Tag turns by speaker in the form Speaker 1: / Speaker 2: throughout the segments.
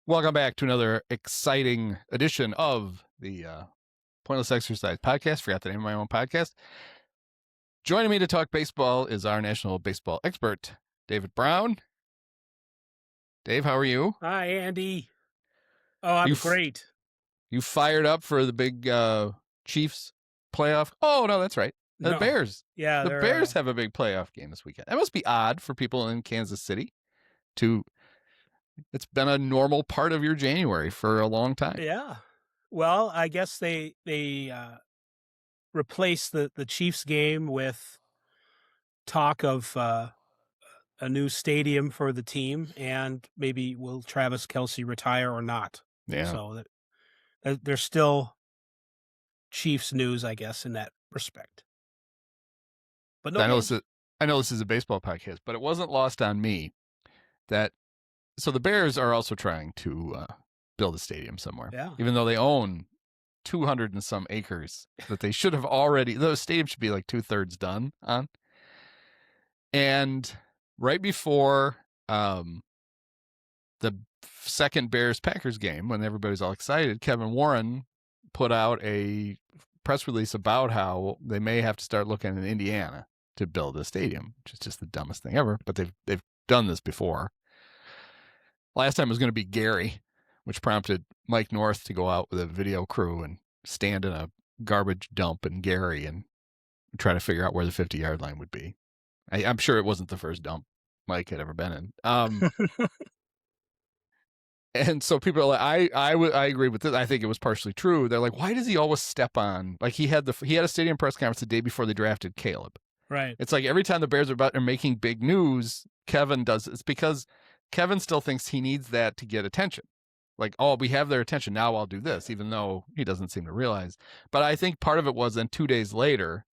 Speaker 1: Welcome back to another exciting edition of the Pointless Exercise Podcast. Forgot the name of my own podcast. Joining me to talk baseball is our national baseball expert, David Brown. Dave, how are you?
Speaker 2: Hi, Andy. Oh, I'm great.
Speaker 1: You fired up for the big Chiefs playoff? Oh, no, that's right. The
Speaker 2: No.
Speaker 1: Bears.
Speaker 2: Yeah,
Speaker 1: The Bears have a big playoff game this weekend. That must be odd for people in Kansas City it's been a normal part of your January for a long time.
Speaker 2: Yeah. Well, I guess they replaced the Chiefs game with talk of a new stadium for the team, and maybe will Travis Kelce retire or not?
Speaker 1: Yeah.
Speaker 2: So there's still Chiefs news, I guess, in that respect. But no,
Speaker 1: I know this is a baseball podcast, but it wasn't lost on me that so the Bears are also trying to build a stadium somewhere.
Speaker 2: Yeah.
Speaker 1: Even though they own 200 and some acres that they should have already, the stadium should be like 2/3 done on. And right before the second Bears-Packers game, when everybody's all excited, Kevin Warren put out a press release about how they may have to start looking in Indiana to build a stadium, which is just the dumbest thing ever. But they've done this before. Last time it was going to be Gary, which prompted Mike North to go out with a video crew and stand in a garbage dump in Gary and try to figure out where the 50-yard line would be. I'm sure it wasn't the first dump Mike had ever been in. And so people are like, I agree with this. I think it was partially true. They're like, why does he always step on? Like he had a stadium press conference the day before they drafted Caleb.
Speaker 2: Right.
Speaker 1: It's like every time the Bears are making big news, Kevin does. It's because Kevin still thinks he needs that to get attention. Like, oh, we have their attention. Now I'll do this, even though he doesn't seem to realize. But I think part of it was then 2 days later,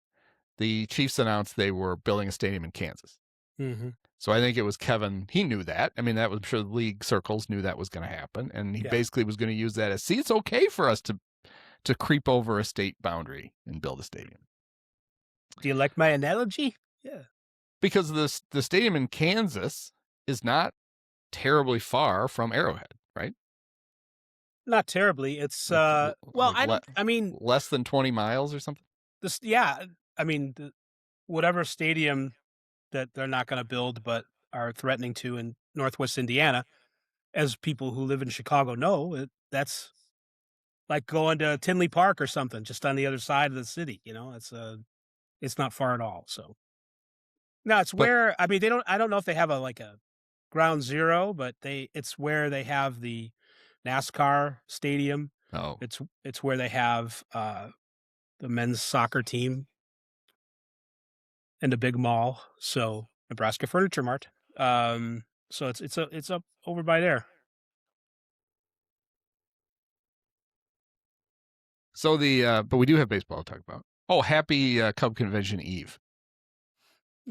Speaker 1: the Chiefs announced they were building a stadium in Kansas.
Speaker 2: Mm-hmm.
Speaker 1: So I think it was Kevin. He knew that. I mean, that was, I'm sure the league circles knew that was going to happen. And he basically was going to use that as, see, it's okay for us to creep over a state boundary and build a stadium.
Speaker 2: Do you like my analogy? Yeah.
Speaker 1: Because the stadium in Kansas is not terribly far from Arrowhead, right?
Speaker 2: Not terribly. It's
Speaker 1: less than 20 miles or something.
Speaker 2: Whatever stadium that they're not going to build but are threatening to in Northwest Indiana, as people who live in Chicago know, that's like going to Tinley Park or something, just on the other side of the city. You know, it's not far at all. So no, it's where I don't know if they have a ground zero, but it's where they have the NASCAR stadium.
Speaker 1: Oh,
Speaker 2: it's where they have the men's soccer team and the big mall. So Nebraska Furniture Mart. So it's up over by there.
Speaker 1: So but we do have baseball to talk about. Oh, happy Cub Convention Eve.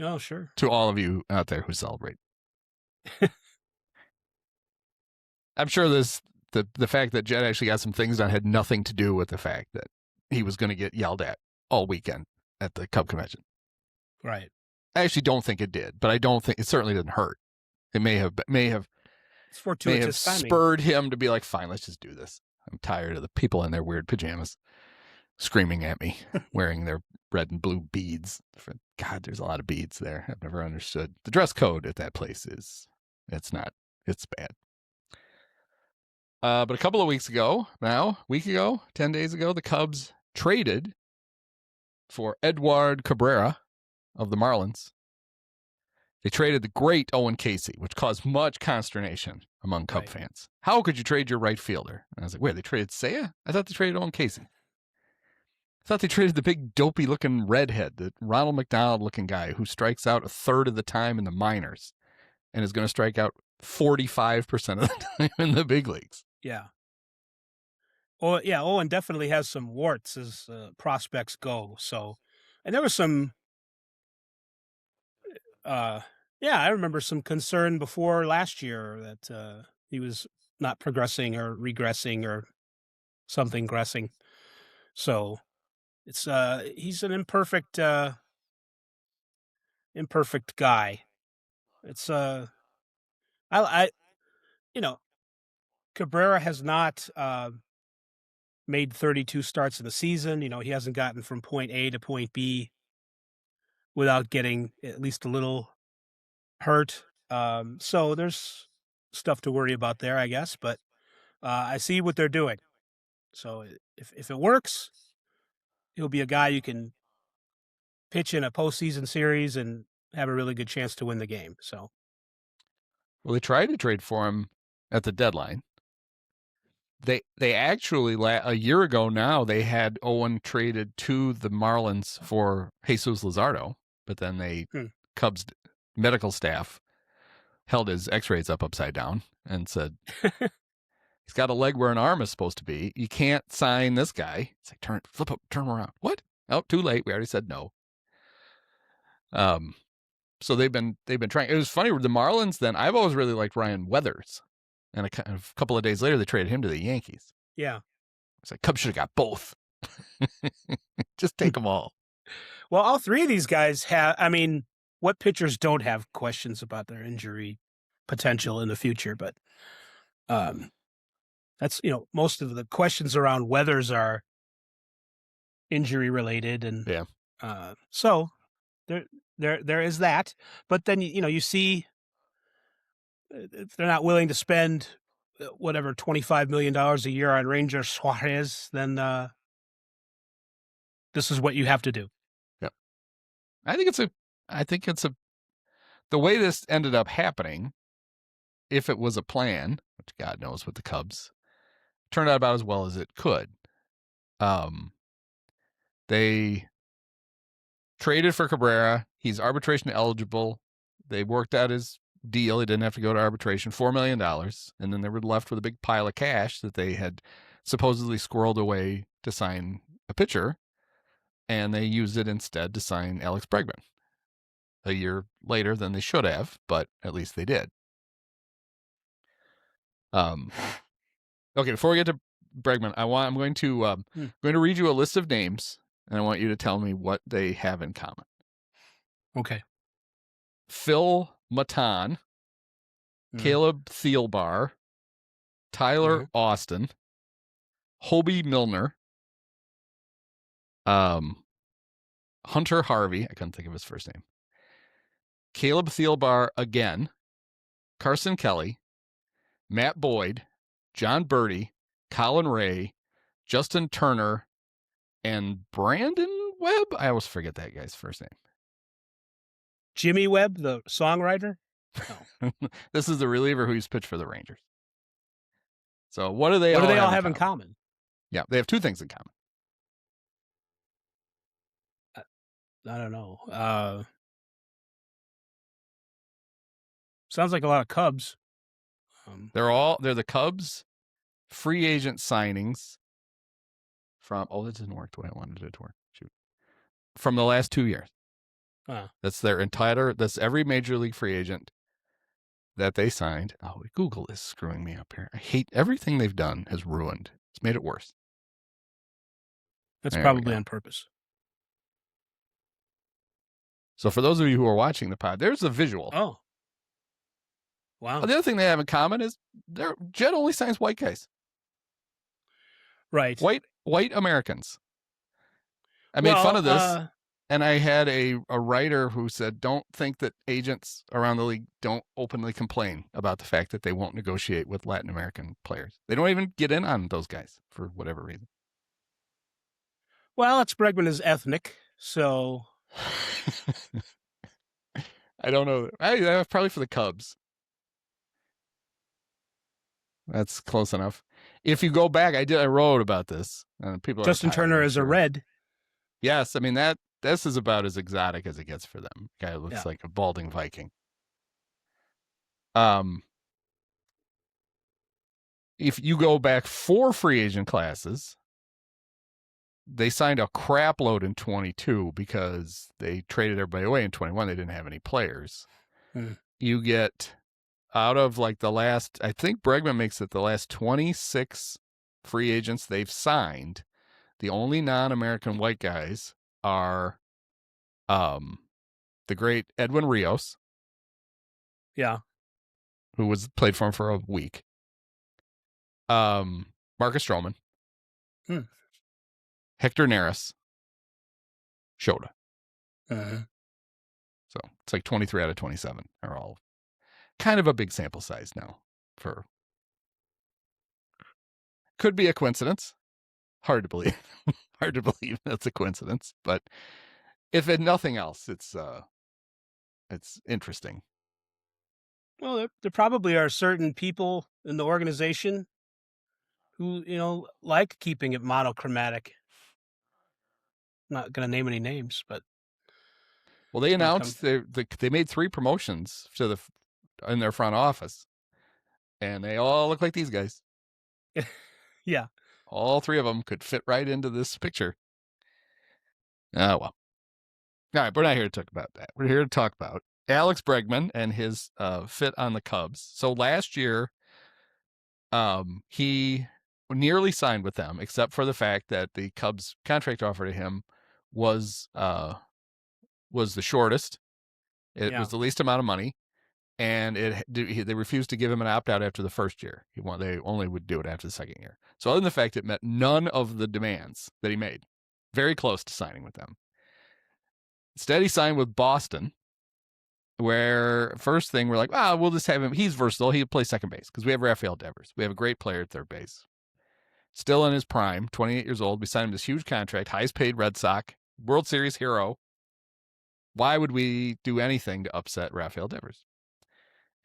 Speaker 2: Oh, sure.
Speaker 1: To all of you out there who celebrate. I'm sure the fact that Chette actually got some things done had nothing to do with the fact that he was going to get yelled at all weekend at the Cub Convention.
Speaker 2: Right.
Speaker 1: I actually don't think it did, but I don't think it certainly didn't hurt. It may have
Speaker 2: it's fortuitous
Speaker 1: spurred him to be like, fine, let's just do this. I'm tired of the people in their weird pajamas screaming at me, wearing their red and blue beads. God, there's a lot of beads there. I've never understood. The dress code at that place it's bad. But a couple of weeks ago, 10 days ago, the Cubs traded for Edward Cabrera of the Marlins. They traded the great Owen Casey, which caused much consternation among Cub fans. How could you trade your right fielder? And I was like, wait, they traded Seiya? I thought they traded Owen Casey. I thought they traded the big dopey-looking redhead, the Ronald McDonald-looking guy who strikes out a third of the time in the minors and is going to strike out 45% of the time in the big leagues.
Speaker 2: Yeah. Oh, yeah. Owen definitely has some warts as prospects go. So, and there was some, I remember some concern before last year that he was not progressing or regressing or something gressing. So it's he's an imperfect guy. It's I Cabrera has not made 32 starts in the season. He hasn't gotten from point A to point B without getting at least a little hurt. So there's stuff to worry about there, I guess. But I see what they're doing. So if it works, he'll be a guy you can pitch in a postseason series and have a really good chance to win the game. So,
Speaker 1: Well, they tried to trade for him at the deadline. They actually a year ago now they had Owen traded to the Marlins for Jesus Luzardo, but then Cubs medical staff held his X-rays upside down and said he's got a leg where an arm is supposed to be. You can't sign this guy. It's like flip up, turn him around. What? Oh, too late. We already said no. So they've been trying. It was funny with the Marlins. Then I've always really liked Ryan Weathers, and a couple of days later they traded him to the Yankees.
Speaker 2: Yeah,
Speaker 1: it's like Cubs should have got both. Just take them all.
Speaker 2: Well, all three of these guys have. I mean, what pitchers don't have questions about their injury potential in the future? But that's most of the questions around Weathers are injury related, and so there is that. But then you see if they're not willing to spend whatever $25 million a year on Ranger Suarez, then this is what you have to do.
Speaker 1: Yep. I think it's a the way this ended up happening, if it was a plan, which God knows with the Cubs, turned out about as well as it could. They traded for Cabrera. He's arbitration eligible. They worked out his deal. He didn't have to go to arbitration, $4 million. And then they were left with a big pile of cash that they had supposedly squirreled away to sign a pitcher. And they used it instead to sign Alex Bregman a year later than they should have, but at least they did. Okay, before we get to Bregman, I'm going to read you a list of names, and I want you to tell me what they have in common.
Speaker 2: Okay.
Speaker 1: Phil Matan, Caleb Thielbar, Tyler Austin, Hobie Milner, Hunter Harvey, I couldn't think of his first name, Caleb Thielbar again, Carson Kelly, Matt Boyd, John Birdie, Colin Ray, Justin Turner, and Brandon Webb. I always forget that guy's first name.
Speaker 2: Jimmy Webb, the songwriter?
Speaker 1: No. This is the reliever who used to pitch for the Rangers. So what do they
Speaker 2: all
Speaker 1: have
Speaker 2: in common?
Speaker 1: Yeah, they have two things in common.
Speaker 2: I don't know. Sounds like a lot of Cubs.
Speaker 1: They're the Cubs free agent signings from, that didn't work the way I wanted it to work. Shoot. From the last 2 years. That's that's every major league free agent that they signed. Oh, Google is screwing me up here. I hate everything they've done has ruined. It's made it worse.
Speaker 2: That's probably on purpose.
Speaker 1: So for those of you who are watching the pod, there's a visual.
Speaker 2: Oh. Wow.
Speaker 1: The other thing they have in common is Chette only signs white guys.
Speaker 2: Right.
Speaker 1: White Americans. I made fun of this, and I had a writer who said, don't think that agents around the league don't openly complain about the fact that they won't negotiate with Latin American players. They don't even get in on those guys for whatever reason.
Speaker 2: Well, it's Bregman is ethnic, so...
Speaker 1: I don't know. Probably for the Cubs. That's close enough. If you go back, I wrote about this. People
Speaker 2: Justin Turner is a Red.
Speaker 1: Yes, I mean this is about as exotic as it gets for them. Guy looks like a balding Viking. If you go back 4 free agent classes, they signed a crap load in 22 because they traded everybody away in 21. They didn't have any players. You get out of like the last, I think Bregman makes it the last 26 free agents they've signed. The only non-American white guys are the great Edwin Rios.
Speaker 2: Yeah.
Speaker 1: Who played for him for a week. Marcus Stroman,
Speaker 2: Hmm.
Speaker 1: Hector Neris, Shota.
Speaker 2: Uh-huh.
Speaker 1: So it's like 23 out of 27 are all kind of a big sample size now. For could be a coincidence. Hard to believe. Hard to believe that's a coincidence, but if in nothing else, it's interesting.
Speaker 2: Well, there probably are certain people in the organization who, like keeping it monochromatic. Not going to name any names, but
Speaker 1: Well, they announced they made 3 promotions to in their front office, and they all look like these guys.
Speaker 2: yeah.
Speaker 1: All 3 of them could fit right into this picture. Oh, well. All right, we're not here to talk about that. We're here to talk about Alex Bregman and his fit on the Cubs. So last year, he nearly signed with them, except for the fact that the Cubs contract offer to him was the shortest. It was the least amount of money, and they refused to give him an opt-out after the first year. They only would do it after the second year. So other than the fact it met none of the demands that he made, very close to signing with them. Instead, he signed with Boston, where first thing we're like, we'll just have him. He's versatile. He'll play second base because we have Rafael Devers. We have a great player at third base. Still in his prime, 28 years old. We signed him this huge contract, highest paid Red Sox, World Series hero. Why would we do anything to upset Rafael Devers?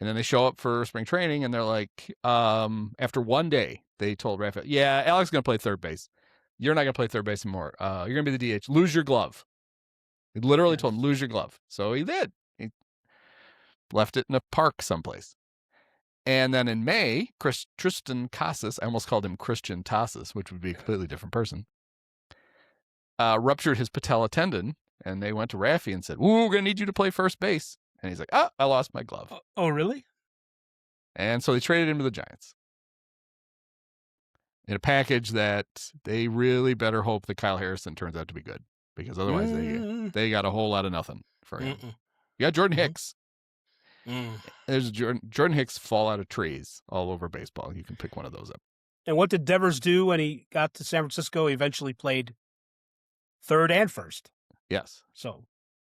Speaker 1: And then they show up for spring training, and they're like, after one day, they told Rafael, yeah, Alex is going to play third base. You're not going to play third base anymore. You're going to be the DH. Lose your glove. They literally told him, lose your glove. So he did. He left it in a park someplace. And then in May, Tristan Casas, I almost called him Christian Tassis, which would be a completely different person, ruptured his patella tendon, and they went to Raffy and said, we're going to need you to play first base. And he's like, I lost my glove.
Speaker 2: Oh, really?
Speaker 1: And so they traded him to the Giants in a package that they really better hope that Kyle Harrison turns out to be good, because otherwise they got a whole lot of nothing for him. You got Jordan Hicks. There's Jordan Hicks fall out of trees all over baseball. You can pick one of those up.
Speaker 2: And what did Devers do when he got to San Francisco? He eventually played third and first.
Speaker 1: Yes.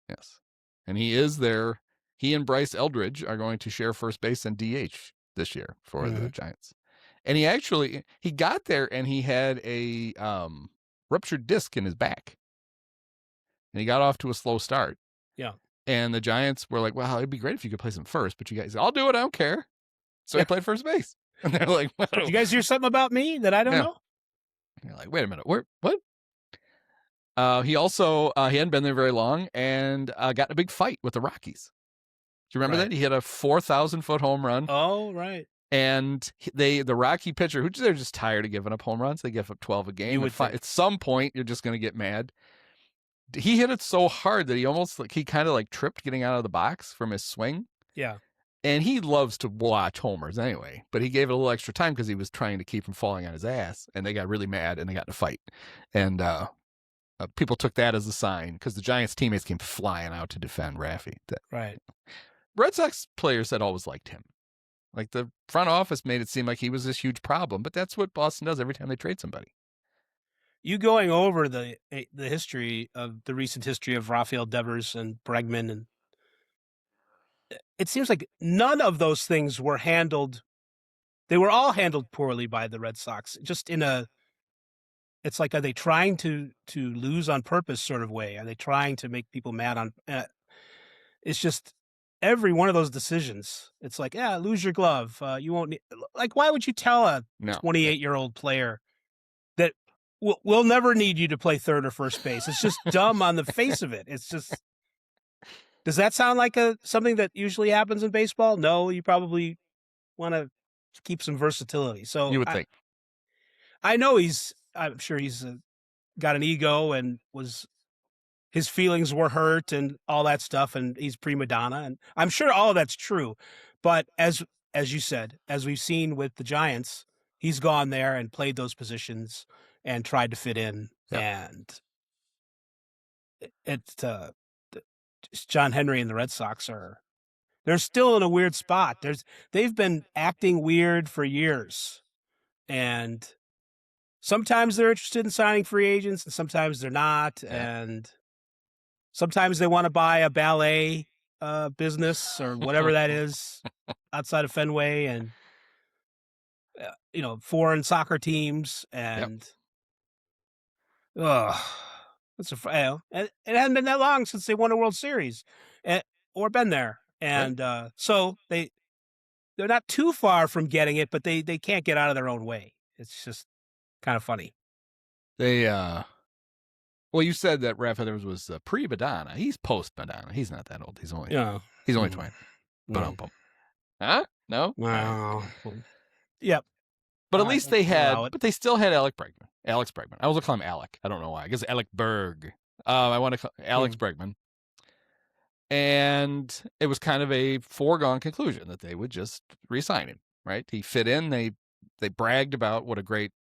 Speaker 2: Yes.
Speaker 1: And he is there. He and Bryce Eldridge are going to share first base and DH this year for the Giants. And he got there and he had a ruptured disc in his back. And he got off to a slow start.
Speaker 2: Yeah.
Speaker 1: And the Giants were like, well, it'd be great if you could play some first, but you guys, I'll do it. I don't care. So he played first base. And they're like, well,
Speaker 2: did you guys hear something about me that I don't know?
Speaker 1: And you're like, wait a minute. What? He also, he hadn't been there very long and got in a big fight with the Rockies. Do you remember that? He hit a 4,000-foot home run.
Speaker 2: Oh, right.
Speaker 1: And the Rocky pitcher, they're just tired of giving up home runs. They give up 12 a game. At some point, you're just going to get mad. He hit it so hard that he kind of tripped getting out of the box from his swing.
Speaker 2: Yeah.
Speaker 1: And he loves to watch homers anyway, but he gave it a little extra time because he was trying to keep him falling on his ass. And they got really mad and they got in a fight. And people took that as a sign because the Giants teammates came flying out to defend Raffy.
Speaker 2: Right.
Speaker 1: Red Sox players had always liked him. Like the front office made it seem like he was this huge problem, but that's what Boston does every time they trade somebody.
Speaker 2: You going over the recent history of Rafael Devers and Bregman, and it seems like none of those things were handled. They were all handled poorly by the Red Sox. Just it's like, are they trying to lose on purpose sort of way? Are they trying to make people mad on? It's just every one of those decisions. It's like, lose your glove. You won't need. Like, why would you tell a 28-year-old player that we'll never need you to play third or first base? It's just dumb on the face of it. It's just. Does that sound like something that usually happens in baseball? No, you probably want to keep some versatility. So
Speaker 1: you would think.
Speaker 2: I know I'm sure he's got an ego and his feelings were hurt and all that stuff, and he's prima donna, and I'm sure all of that's true. But as you said, as we've seen with the Giants, he's gone there and played those positions and tried to fit in, and it's John Henry and the Red Sox they're still in a weird spot. They've been acting weird for years, and sometimes they're interested in signing free agents, and sometimes they're not,
Speaker 1: Yeah.
Speaker 2: and sometimes they want to buy a ballet business or whatever that is outside of Fenway, and foreign soccer teams,
Speaker 1: Yep.
Speaker 2: and ugh, and it hadn't been that long since they won a World Series, or been there,
Speaker 1: Right.
Speaker 2: and so they're not too far from getting it, but they can't get out of their own way. It's just kind of funny.
Speaker 1: They well, you said that Rafa Devers was pre-Madonna. He's post-Madonna. He's not that old. He's only
Speaker 2: Yeah.
Speaker 1: 29.
Speaker 2: No.
Speaker 1: Huh? No? All right.
Speaker 2: Well, yep.
Speaker 1: But at least they
Speaker 2: allow it.
Speaker 1: but they still had Alex Bregman. I was gonna call him Alec. I don't know why. I guess Alec Berg. I want to call Alex Bregman. And it was kind of a foregone conclusion that they would just re-sign him, right? He fit in. They bragged about what a great,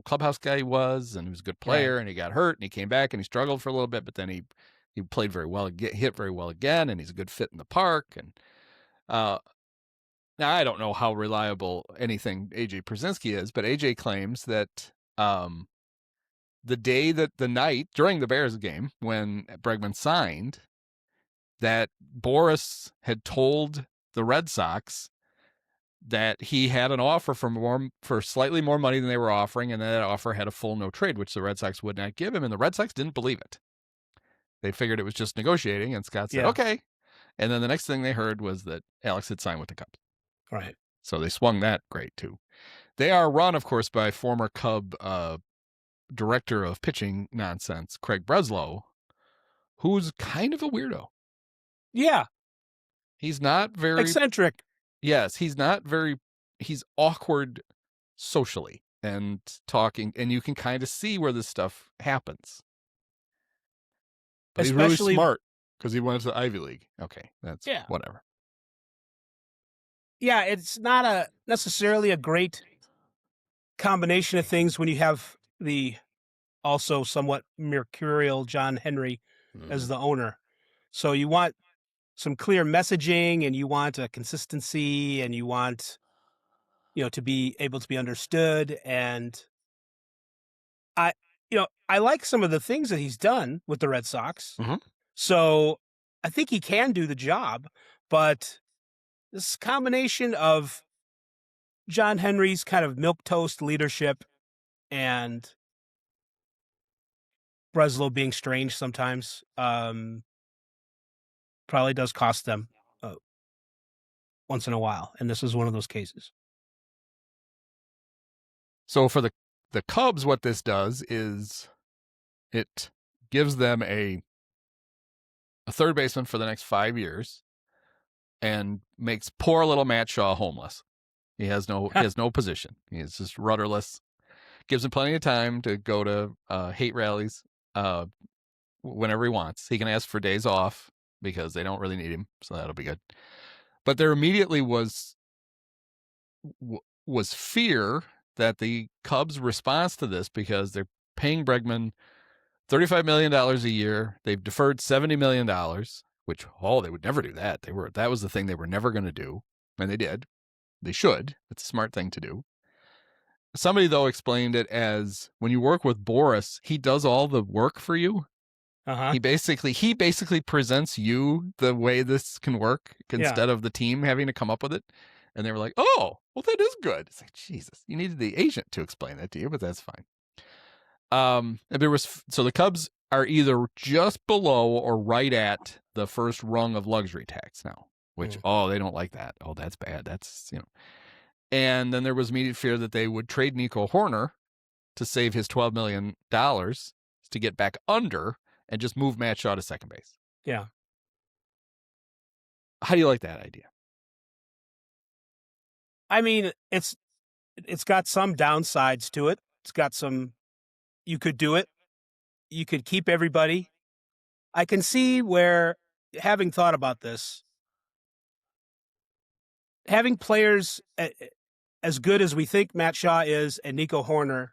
Speaker 1: clubhouse guy he was, and he was a good player, and he got hurt, and he came back, and he struggled for a little bit, but then he played very well, hit very well again, and he's a good fit in the park. And now I don't know how reliable anything AJ Przinsky is, but AJ claims that the night during the Bears game when Bregman signed, that Boras had told the Red Sox that he had an offer for slightly more money than they were offering, and that offer had a full no trade, which the Red Sox would not give him, and the Red Sox didn't believe it. They figured it was just negotiating, and Scott said, okay. And then the next thing they heard was that Alex had signed with the Cubs.
Speaker 2: Right.
Speaker 1: So they swung that great, too. They are run, of course, by former Cub director of pitching nonsense, Craig Breslow, who's kind of a weirdo.
Speaker 2: Yeah.
Speaker 1: He's not very
Speaker 2: eccentric.
Speaker 1: Yes, he's awkward socially and talking, and you can kind of see where this stuff happens. But he's really smart because he went to the Ivy League. Okay, that's whatever.
Speaker 2: Yeah, it's not necessarily a great combination of things when you have the also somewhat mercurial John Henry as the owner. So you want some clear messaging, and you want a consistency, and you want, to be able to be understood. And I like some of the things that he's done with the Red Sox.
Speaker 1: Mm-hmm.
Speaker 2: So I think he can do the job, but this combination of John Henry's kind of milquetoast leadership and Breslow being strange sometimes, probably does cost them once in a while, and this is one of those cases.
Speaker 1: So for the Cubs, what this does is it gives them a third baseman for the next 5 years, and makes poor little Matt Shaw homeless. He has no position. He's just rudderless. Gives him plenty of time to go to hate rallies whenever he wants. He can ask for days off because they don't really need him, so that'll be good. But there immediately was fear that the Cubs' response to this, because they're paying Bregman $35 million a year, they've deferred $70 million, which, they would never do that. That was the thing they were never going to do, and they did. They should. It's a smart thing to do. Somebody, though, explained it as, when you work with Boras, he does all the work for you.
Speaker 2: Uh-huh.
Speaker 1: He basically presents you the way this can work instead of the team having to come up with it. And they were like, oh, well, that is good. It's like, Jesus, you needed the agent to explain that to you, but that's fine. And so the Cubs are either just below or right at the first rung of luxury tax now, which, they don't like that. Oh, that's bad. That's, And then there was immediate fear that they would trade Nico Hoerner to save his $12 million to get back under and just move Matt Shaw to second base.
Speaker 2: Yeah.
Speaker 1: How do you like that idea?
Speaker 2: I mean, it's got some downsides to it. It's got some, you could do it. You could keep everybody. I can see where, having thought about this, having players as good as we think Matt Shaw is and Nico Hoerner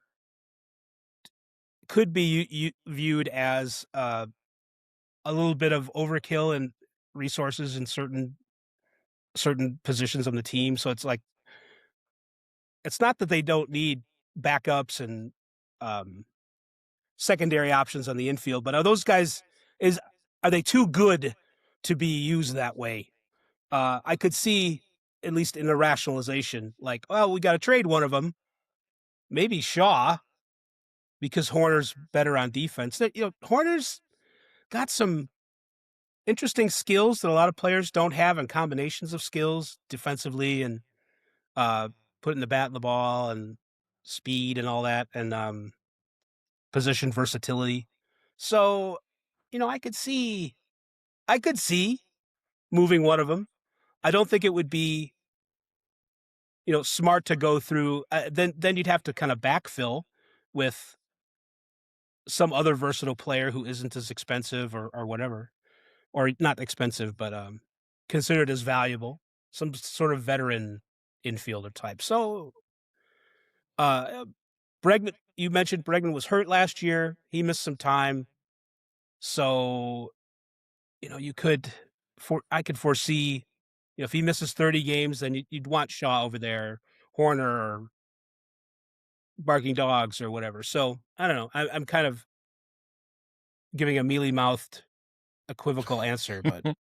Speaker 2: could be viewed as a little bit of overkill in resources in certain positions on the team. So it's like, it's not that they don't need backups and secondary options on the infield. But are those guys are they too good to be used that way? I could see at least in a rationalization, like, well, we got to trade one of them, maybe Shaw, because Hoerner's better on defense. Hoerner's got some interesting skills that a lot of players don't have, and combinations of skills defensively and putting the bat in the ball and speed and all that, and position versatility. So, I could see moving one of them. I don't think it would be, smart to go through. Then you'd have to kind of backfill with some other versatile player who isn't as expensive or whatever, or not expensive, but considered as valuable, some sort of veteran infielder type. So, Bregman, you mentioned Bregman was hurt last year. He missed some time. So, I could foresee, if he misses 30 games, then you'd want Shaw over there, Hoerner or Barking Dogs or whatever. So I don't know. I'm kind of giving a mealy-mouthed, equivocal answer, but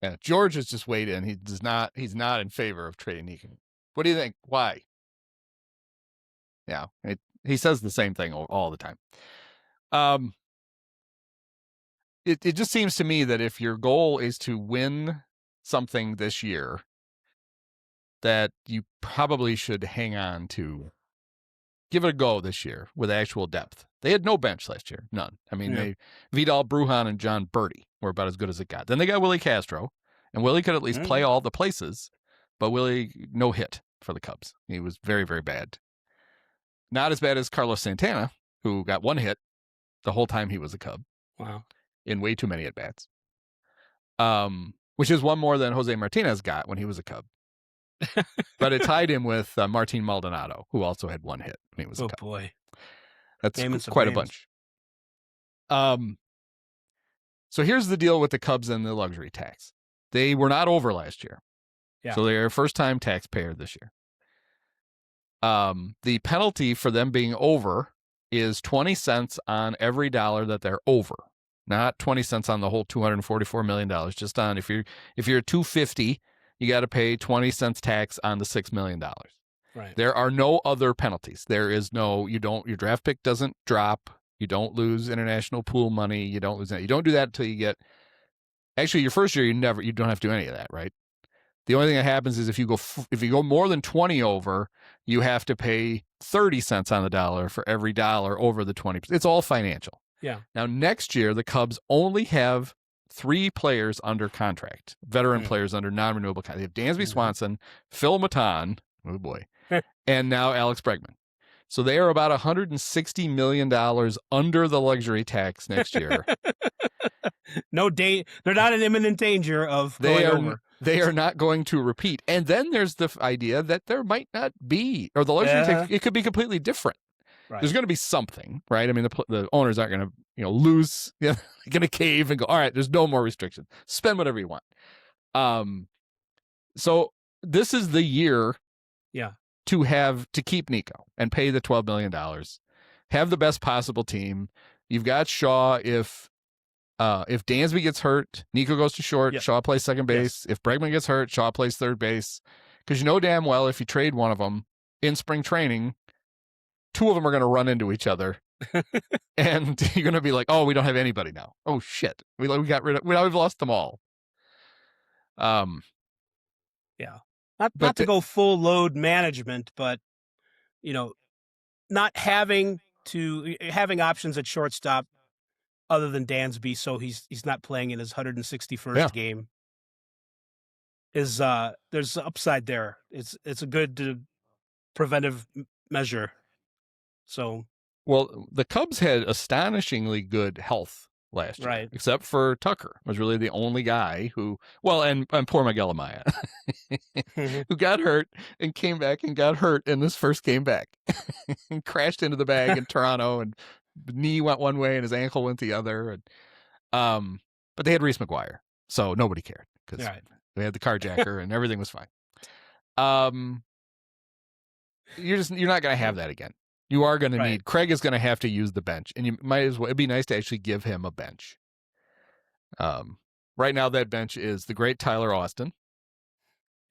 Speaker 1: Yeah, George has just weighed in. He's not in favor of trading Nico. What do you think? Why? Yeah, he says the same thing all the time. It just seems to me that if your goal is to win something this year, that you probably should hang on to, give it a go this year with actual depth. They had no bench last year, none. I mean, Vidal, Brujan, and John Birdie were about as good as it got. Then they got Willie Castro, and Willie could at least play all the places, but Willie, no hit for the Cubs. He was very, very bad. Not as bad as Carlos Santana, who got one hit the whole time he was a Cub.
Speaker 2: Wow.
Speaker 1: In way too many at-bats. Which is one more than Jose Martinez got when he was a Cub. But it tied him with Martin Maldonado, who also had one hit when he was a Cub.
Speaker 2: Oh, boy.
Speaker 1: That's quite a bunch. So here's the deal with the Cubs and the luxury tax. They were not over last year.
Speaker 2: Yeah.
Speaker 1: So they're a first-time taxpayer this year. The penalty for them being over is 20 cents on every dollar that they're over. Not 20 cents on the whole $244 million. Just on if you're at 250, you got to pay 20 cents tax on the $6 million.
Speaker 2: Right.
Speaker 1: There are no other penalties. There is no, your draft pick doesn't drop. You don't lose international pool money. You don't lose that. You don't do that until you get, actually your first year, you don't have to do any of that, right? The only thing that happens is if you go more than 20 over, you have to pay 30 cents on the dollar for every dollar over the 20%. It's all financial.
Speaker 2: Yeah.
Speaker 1: Now, next year, the Cubs only have 3 players under contract, veteran players under non-renewable contract. They have Dansby Swanson, Phil Maton, oh boy, and now Alex Bregman. So they are about $160 million under the luxury tax next year.
Speaker 2: They're not in imminent danger of going over.
Speaker 1: They are not going to repeat. And then there's the idea that there might not be, or the luxury tax, it could be completely different. Right. There's going to be something, right? I mean, the owners aren't going to, lose, going to cave and go, all right, there's no more restrictions. Spend whatever you want. So this is the year to keep Nico and pay the $12 million. Have the best possible team. You've got Shaw. If Dansby gets hurt, Nico goes to short, Shaw plays second base. If Bregman gets hurt, Shaw plays third base. Because you know damn well if you trade one of them in spring training, 2 of them are going to run into each other, and you're going to be like, "Oh, we don't have anybody now. Oh shit, we got rid of. We've lost them all."
Speaker 2: Not to go full load management, but not having options at shortstop other than Dansby, so he's not playing in his 161st game. Is there's upside there? It's a good preventive measure. So,
Speaker 1: well, the Cubs had astonishingly good health last year,
Speaker 2: right?
Speaker 1: Except for Tucker was really the only guy who, and poor Miguel Amaya, who got hurt and came back and got hurt in this first game back and crashed into the bag in Toronto, and knee went one way and his ankle went the other. And but they had Reese McGuire, so nobody cared because they had the carjacker and everything was fine. You're not going to have that again. You are going to
Speaker 2: Right.
Speaker 1: need. Craig is going to have to use the bench, and you might as well. It'd be nice to actually give him a bench. Right now, that bench is the great Tyler Austin.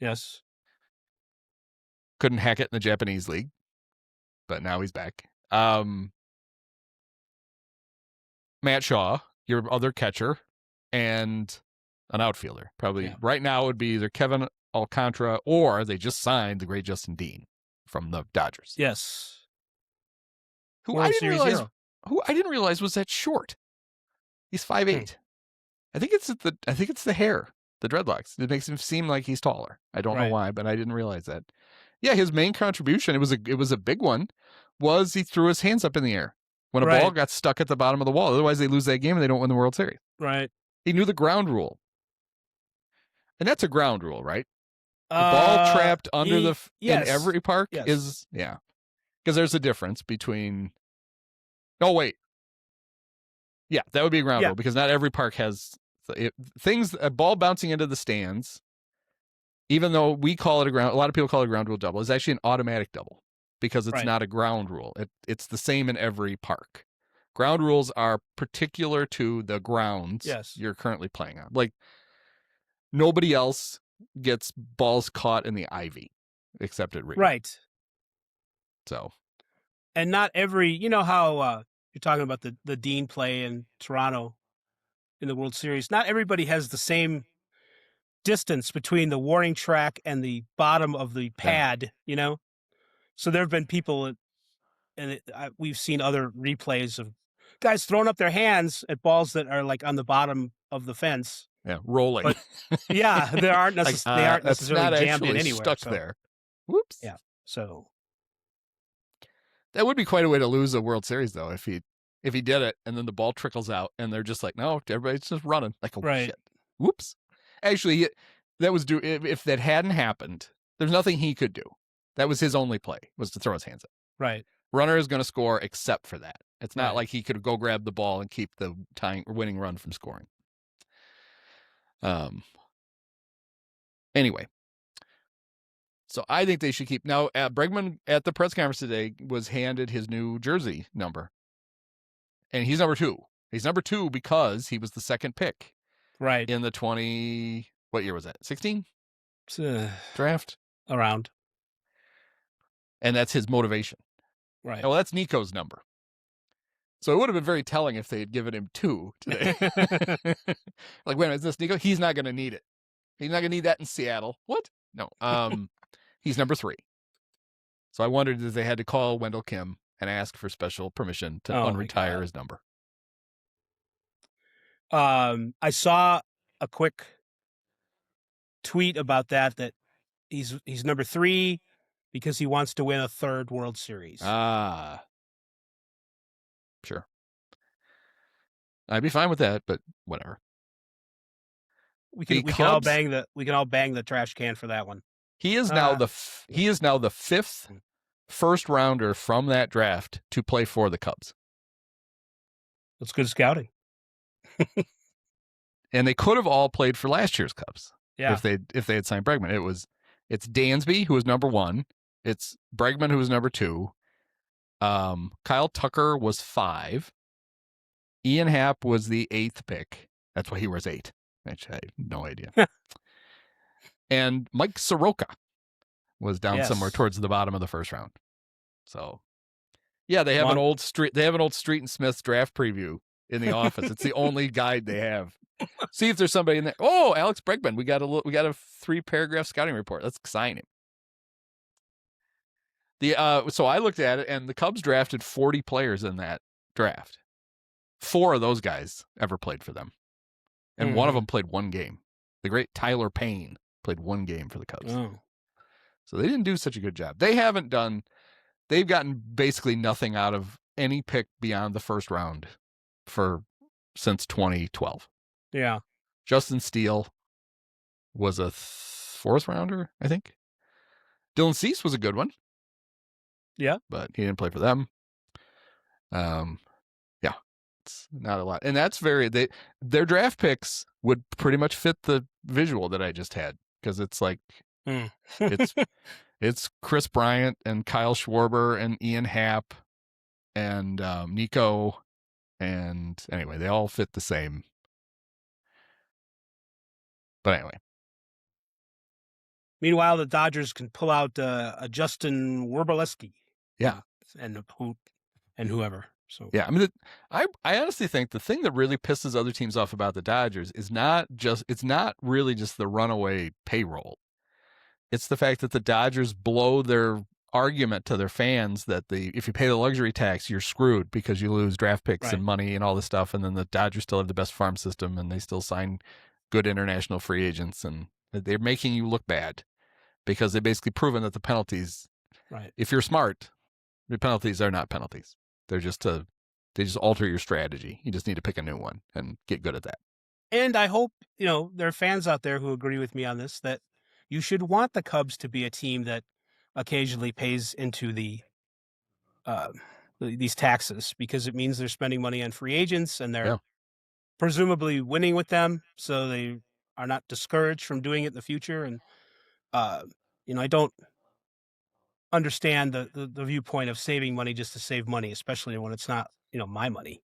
Speaker 2: Yes.
Speaker 1: Couldn't hack it in the Japanese league, but now he's back. Matt Shaw, your other catcher, and an outfielder. Probably right now it would be either Kevin Alcantara or they just signed the great Justin Dean from the Dodgers.
Speaker 2: Yes.
Speaker 1: Who I didn't realize was that short. He's 5'8". I think it's the hair, the dreadlocks. It makes him seem like he's taller. I don't know why, but I didn't realize that. Yeah, his main contribution, it was a big one, was he threw his hands up in the air when a ball got stuck at the bottom of the wall. Otherwise, they lose that game and they don't win the World Series.
Speaker 2: Right.
Speaker 1: He knew the ground rule. And that's a ground rule, right? The ball trapped under in every park is, because there's a difference between. Oh, wait. Yeah, that would be a ground rule because not every park has things, a ball bouncing into the stands, even though we call it a lot of people call it a ground rule double, is actually an automatic double because it's not a ground rule. It's the same in every park. Ground rules are particular to the grounds you're currently playing on. Like, nobody else gets balls caught in the ivy except at Wrigley.
Speaker 2: Right.
Speaker 1: So.
Speaker 2: And not every, you know how you're talking about the Dean play in Toronto in the World Series. Not everybody has the same distance between the warning track and the bottom of the pad, you know? So there have been people, and we've seen other replays of guys throwing up their hands at balls that are like on the bottom of the fence.
Speaker 1: Yeah, rolling.
Speaker 2: But, they aren't necessarily jammed in anywhere.
Speaker 1: Stuck there. Whoops.
Speaker 2: Yeah. So
Speaker 1: that would be quite a way to lose a World Series, though, if he did it and then the ball trickles out and they're just like, no, everybody's just running. Like, oh, shit. Whoops. Actually, if that hadn't happened, there's nothing he could do. That was his only play, was to throw his hands up.
Speaker 2: Right.
Speaker 1: Runner is going to score except for that. It's not like he could go grab the ball and keep the winning run from scoring. Anyway. So I think they should keep. Now, Bregman at the press conference today was handed his new jersey number. And he's number 2. He's number 2 because he was the second pick.
Speaker 2: Right.
Speaker 1: In the 20, what year was that? 16? Draft?
Speaker 2: Around. And
Speaker 1: that's his motivation.
Speaker 2: Right.
Speaker 1: Well, that's Nico's number. So it would have been very telling if they had given him 2 today. Like, wait a minute, is this Nico? He's not going to need it. He's not going to need that in Seattle. What? No. He's number 3. So I wondered if they had to call Wendell Kim and ask for special permission to unretire his number.
Speaker 2: I saw a quick tweet about that he's number 3 because he wants to win a 3rd World Series.
Speaker 1: Sure. I'd be fine with that, but whatever.
Speaker 2: We can all bang the trash can for that one.
Speaker 1: He is now the 5th first rounder from that draft to play for the Cubs.
Speaker 2: That's good scouting.
Speaker 1: And they could have all played for last year's Cubs.
Speaker 2: Yeah.
Speaker 1: If they had signed Bregman. It's Dansby, who was number 1. It's Bregman, who was number 2. Kyle Tucker was 5. Ian Happ was the 8th pick. That's why he wears 8. Actually, I have no idea. And Mike Soroka was down somewhere towards the bottom of the first round. So, yeah, they have an old Street and Smith draft preview in the office. It's the only guide they have. See if there's somebody in there. Oh, Alex Bregman. We got a 3-paragraph scouting report. Let's sign him. So I looked at it, and the Cubs drafted 40 players in that draft. 4 of those guys ever played for them. And one of them played 1 game. The great Tyler Payne played 1 game for the Cubs.
Speaker 2: Oh.
Speaker 1: So they didn't do such a good job. They've gotten basically nothing out of any pick beyond the first round since 2012.
Speaker 2: Yeah.
Speaker 1: Justin Steele was a 4th rounder, I think. Dylan Cease was a good one.
Speaker 2: Yeah.
Speaker 1: But he didn't play for them. Yeah. It's not a lot. And that's their draft picks would pretty much fit the visual that I just had. Because it's like it's Chris Bryant and Kyle Schwarber and Ian Happ and Nico, and anyway, they all fit the same. But anyway,
Speaker 2: Meanwhile, the Dodgers can pull out a Justin Werboleski.
Speaker 1: yeah,
Speaker 2: and whoever. So
Speaker 1: yeah. I mean, I honestly think the thing that really pisses other teams off about the Dodgers is it's not really just the runaway payroll. It's the fact that the Dodgers blow their argument to their fans that if you pay the luxury tax, you're screwed because you lose draft picks
Speaker 2: Right.
Speaker 1: and money and all this stuff. And then the Dodgers still have the best farm system and they still sign good international free agents, and they're making you look bad because they've basically proven that the penalties,
Speaker 2: right.
Speaker 1: if you're smart, the penalties are not penalties. They're they just alter your strategy. You just need to pick a new one and get good at that.
Speaker 2: And I hope, there are fans out there who agree with me on this, that you should want the Cubs to be a team that occasionally pays into these taxes, because it means they're spending money on free agents and they're presumably winning with them, so they are not discouraged from doing it in the future. And I don't understand the viewpoint of saving money just to save money, especially when it's not my money,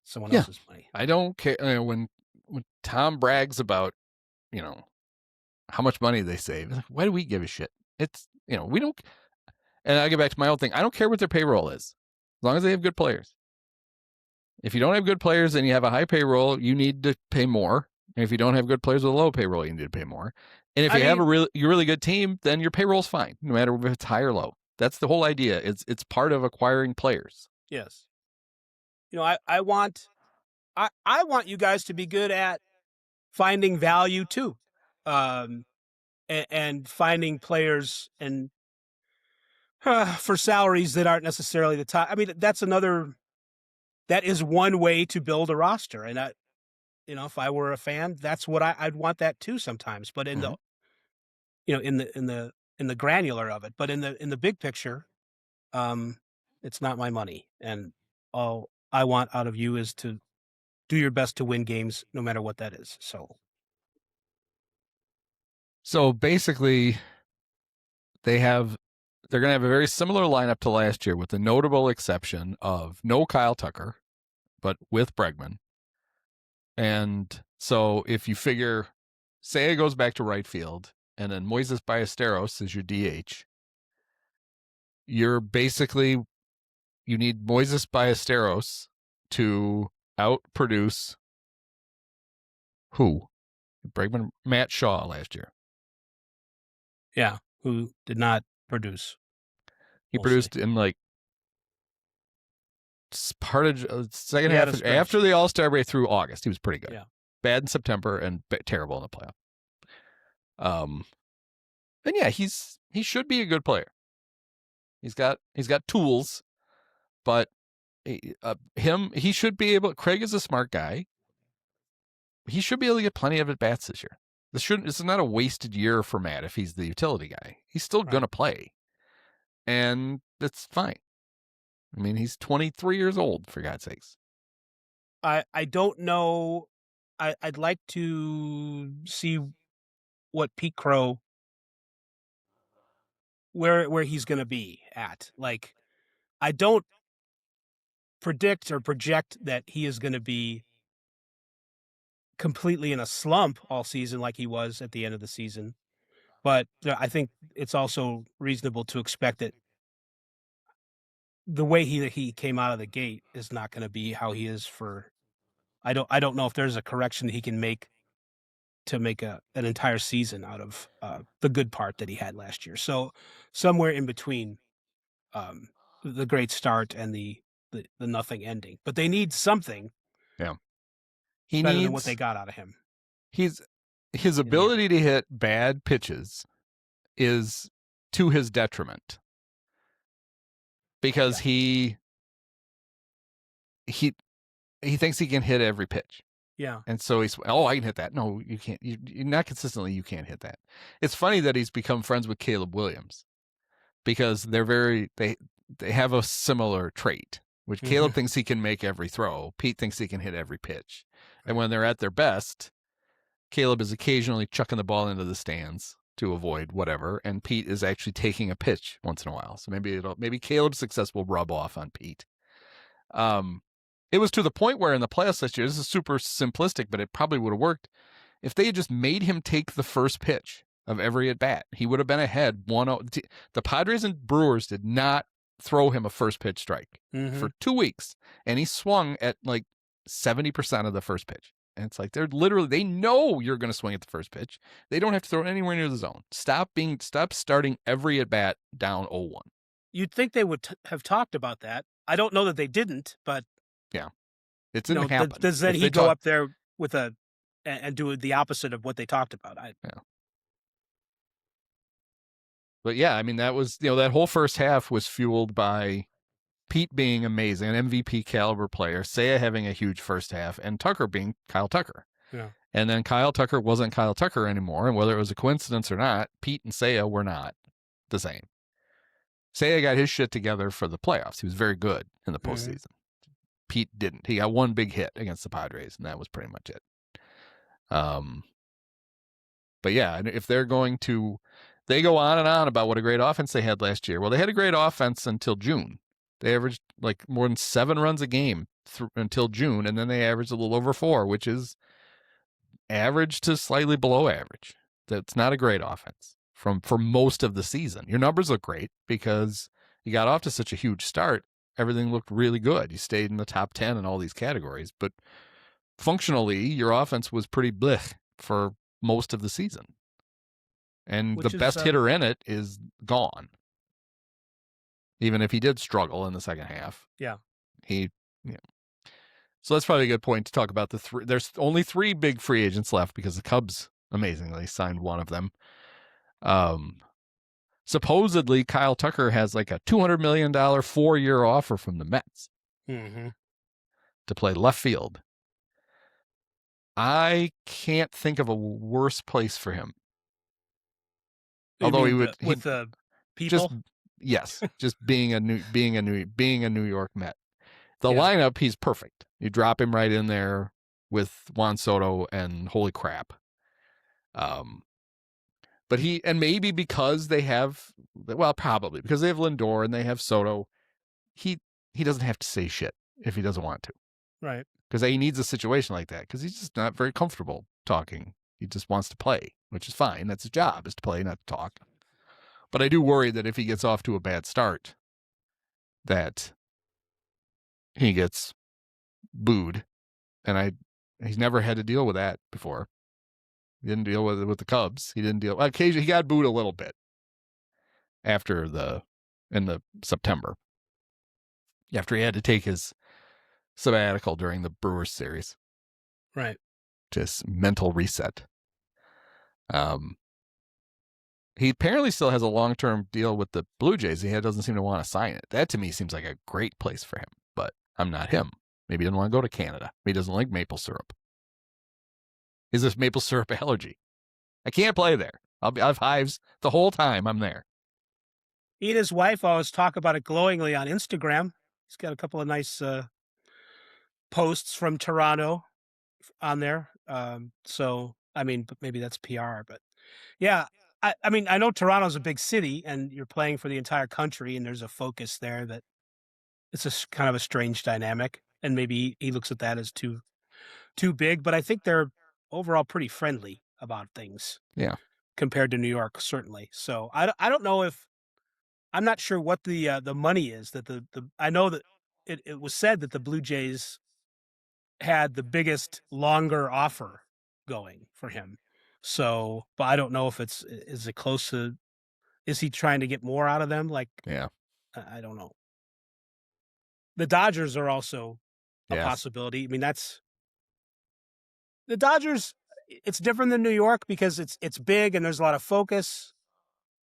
Speaker 2: someone else's money.
Speaker 1: I don't care when Tom brags about how much money they save. Like, why do we give a shit? It's we don't. And I get back to my old thing. I don't care what their payroll is, as long as they have good players. If you don't have good players and you have a high payroll, you need to pay more. And if you don't have good players with a low payroll, you need to pay more. And if you have a really good team, then your payroll's fine, no matter if it's high or low. That's the whole idea. It's part of acquiring players.
Speaker 2: Yes. I want you guys to be good at finding value too, and finding players and for salaries that aren't necessarily the top. I mean, that is one way to build a roster. And if I were a fan, that's what I'd want that too sometimes. But in the granular of it, but in the big picture, it's not my money, and all I want out of you is to do your best to win games, no matter what that is.
Speaker 1: So basically, they're going to have a very similar lineup to last year, with the notable exception of no Kyle Tucker, but with Bregman. And so if you figure Seiya goes back to right field and then Moises Ballesteros is your DH, you need Moises Ballesteros to outproduce who? Matt Shaw last year.
Speaker 2: Yeah, who did not produce.
Speaker 1: He produced in part of second half after the All-Star break through August. He was pretty good.
Speaker 2: Yeah.
Speaker 1: Bad in September and terrible in the playoff. And yeah, he should be a good player. He's got tools, but he should be able. Craig is a smart guy. He should be able to get plenty of at bats this year. This is not a wasted year for Matt if he's the utility guy. He's still gonna play, and that's fine. I mean, he's 23 years old, for God's sakes.
Speaker 2: I don't know. I'd like to see what Pete Crow, where he's going to be at. Like, I don't predict or project that he is going to be completely in a slump all season like he was at the end of the season. But I think it's also reasonable to expect that the way he came out of the gate is not going to be how he is for. I don't know if there's a correction he can make to make an entire season out of the good part that he had last year. So somewhere in between the great start and the nothing ending. But they need something.
Speaker 1: Yeah,
Speaker 2: better than what they got out of him.
Speaker 1: His ability to hit bad pitches is to his detriment, because he thinks he can hit every pitch.
Speaker 2: Yeah.
Speaker 1: And so I can hit that. No, you can't. You're not consistently. You can't hit that. It's funny that he's become friends with Caleb Williams, because they have a similar trait, which Caleb thinks he can make every throw. Pete thinks he can hit every pitch. Right. And when they're at their best, Caleb is occasionally chucking the ball into the stands to avoid whatever, and Pete is actually taking a pitch once in a while. So maybe Caleb's success will rub off on Pete. It was to the point where in the playoffs last year, this is super simplistic, but it probably would have worked if they had just made him take the first pitch of every at bat. He would have been ahead 1-0. The Padres and Brewers did not throw him a first pitch strike for 2 weeks, and he swung at like 70% of the first pitch. And it's like they know you're going to swing at the first pitch. They don't have to throw it anywhere near the zone. Stop starting every at bat down 0-1.
Speaker 2: You'd think they would have talked about that. I don't know that they didn't, but
Speaker 1: yeah, it didn't happen.
Speaker 2: Does then he go up there with and do the opposite of what they talked about?
Speaker 1: Yeah. But yeah, I mean, that was, that whole first half was fueled by Pete being amazing, an MVP caliber player, Seiya having a huge first half, and Tucker being Kyle Tucker.
Speaker 2: Yeah.
Speaker 1: And then Kyle Tucker wasn't Kyle Tucker anymore, and whether it was a coincidence or not, Pete and Seiya were not the same. Seiya got his shit together for the playoffs. He was very good in the postseason. Pete didn't. He got one big hit against the Padres, and that was pretty much it. But yeah, if they're going to, they go on and on about what a great offense they had last year. Well, they had a great offense until June. They averaged like more than 7 runs a game until June, and then they averaged a little over 4, which is average to slightly below average. That's not a great offense for most of the season. Your numbers look great because you got off to such a huge start. Everything looked really good. You stayed in the top 10 in all these categories, but functionally, your offense was pretty blech for most of the season. And the best hitter in it is gone. Even if he did struggle in the second half.
Speaker 2: Yeah.
Speaker 1: So that's probably a good point to talk about the 3. There's only 3 big free agents left because the Cubs amazingly signed one of them. Supposedly, Kyle Tucker has like a $200 million 4-year offer from the Mets to play left field. I can't think of a worse place for him. Although
Speaker 2: with the people,
Speaker 1: just being a New York Met. The lineup, he's perfect. You drop him right in there with Juan Soto and holy crap. But maybe because they have, probably because they have Lindor and they have Soto, he doesn't have to say shit if he doesn't want to.
Speaker 2: Right.
Speaker 1: Because he needs a situation like that because he's just not very comfortable talking. He just wants to play, which is fine. That's his job, is to play, not to talk. But I do worry that if he gets off to a bad start, that he gets booed. And he's never had to deal with that before. He didn't deal with it with the Cubs. He didn't deal. Occasionally, he got booed a little bit in the September, after he had to take his sabbatical during the Brewers series.
Speaker 2: Right.
Speaker 1: Just mental reset. He apparently still has a long-term deal with the Blue Jays. He doesn't seem to want to sign it. That to me seems like a great place for him, but I'm not him. Maybe he doesn't want to go to Canada. Maybe he doesn't like maple syrup. Is this maple syrup allergy? I can't play there. I'll have hives the whole time I'm there.
Speaker 2: He and his wife always talk about it glowingly on Instagram. He's got a couple of nice posts from Toronto on there. So, I mean, maybe that's PR, but yeah. I mean, I know Toronto's a big city and you're playing for the entire country and there's a focus there that it's a kind of a strange dynamic. And maybe he looks at that as too big, but I think they're overall pretty friendly about things.
Speaker 1: Yeah.
Speaker 2: Compared to New York, certainly. So I don't know if, I'm not sure what the money is that I know that it was said that the Blue Jays had the biggest, longer offer going for him. So, but I don't know if is it close to, is he trying to get more out of them? Like,
Speaker 1: yeah,
Speaker 2: I don't know. The Dodgers are also a possibility. I mean, the Dodgers, it's different than New York because it's big and there's a lot of focus,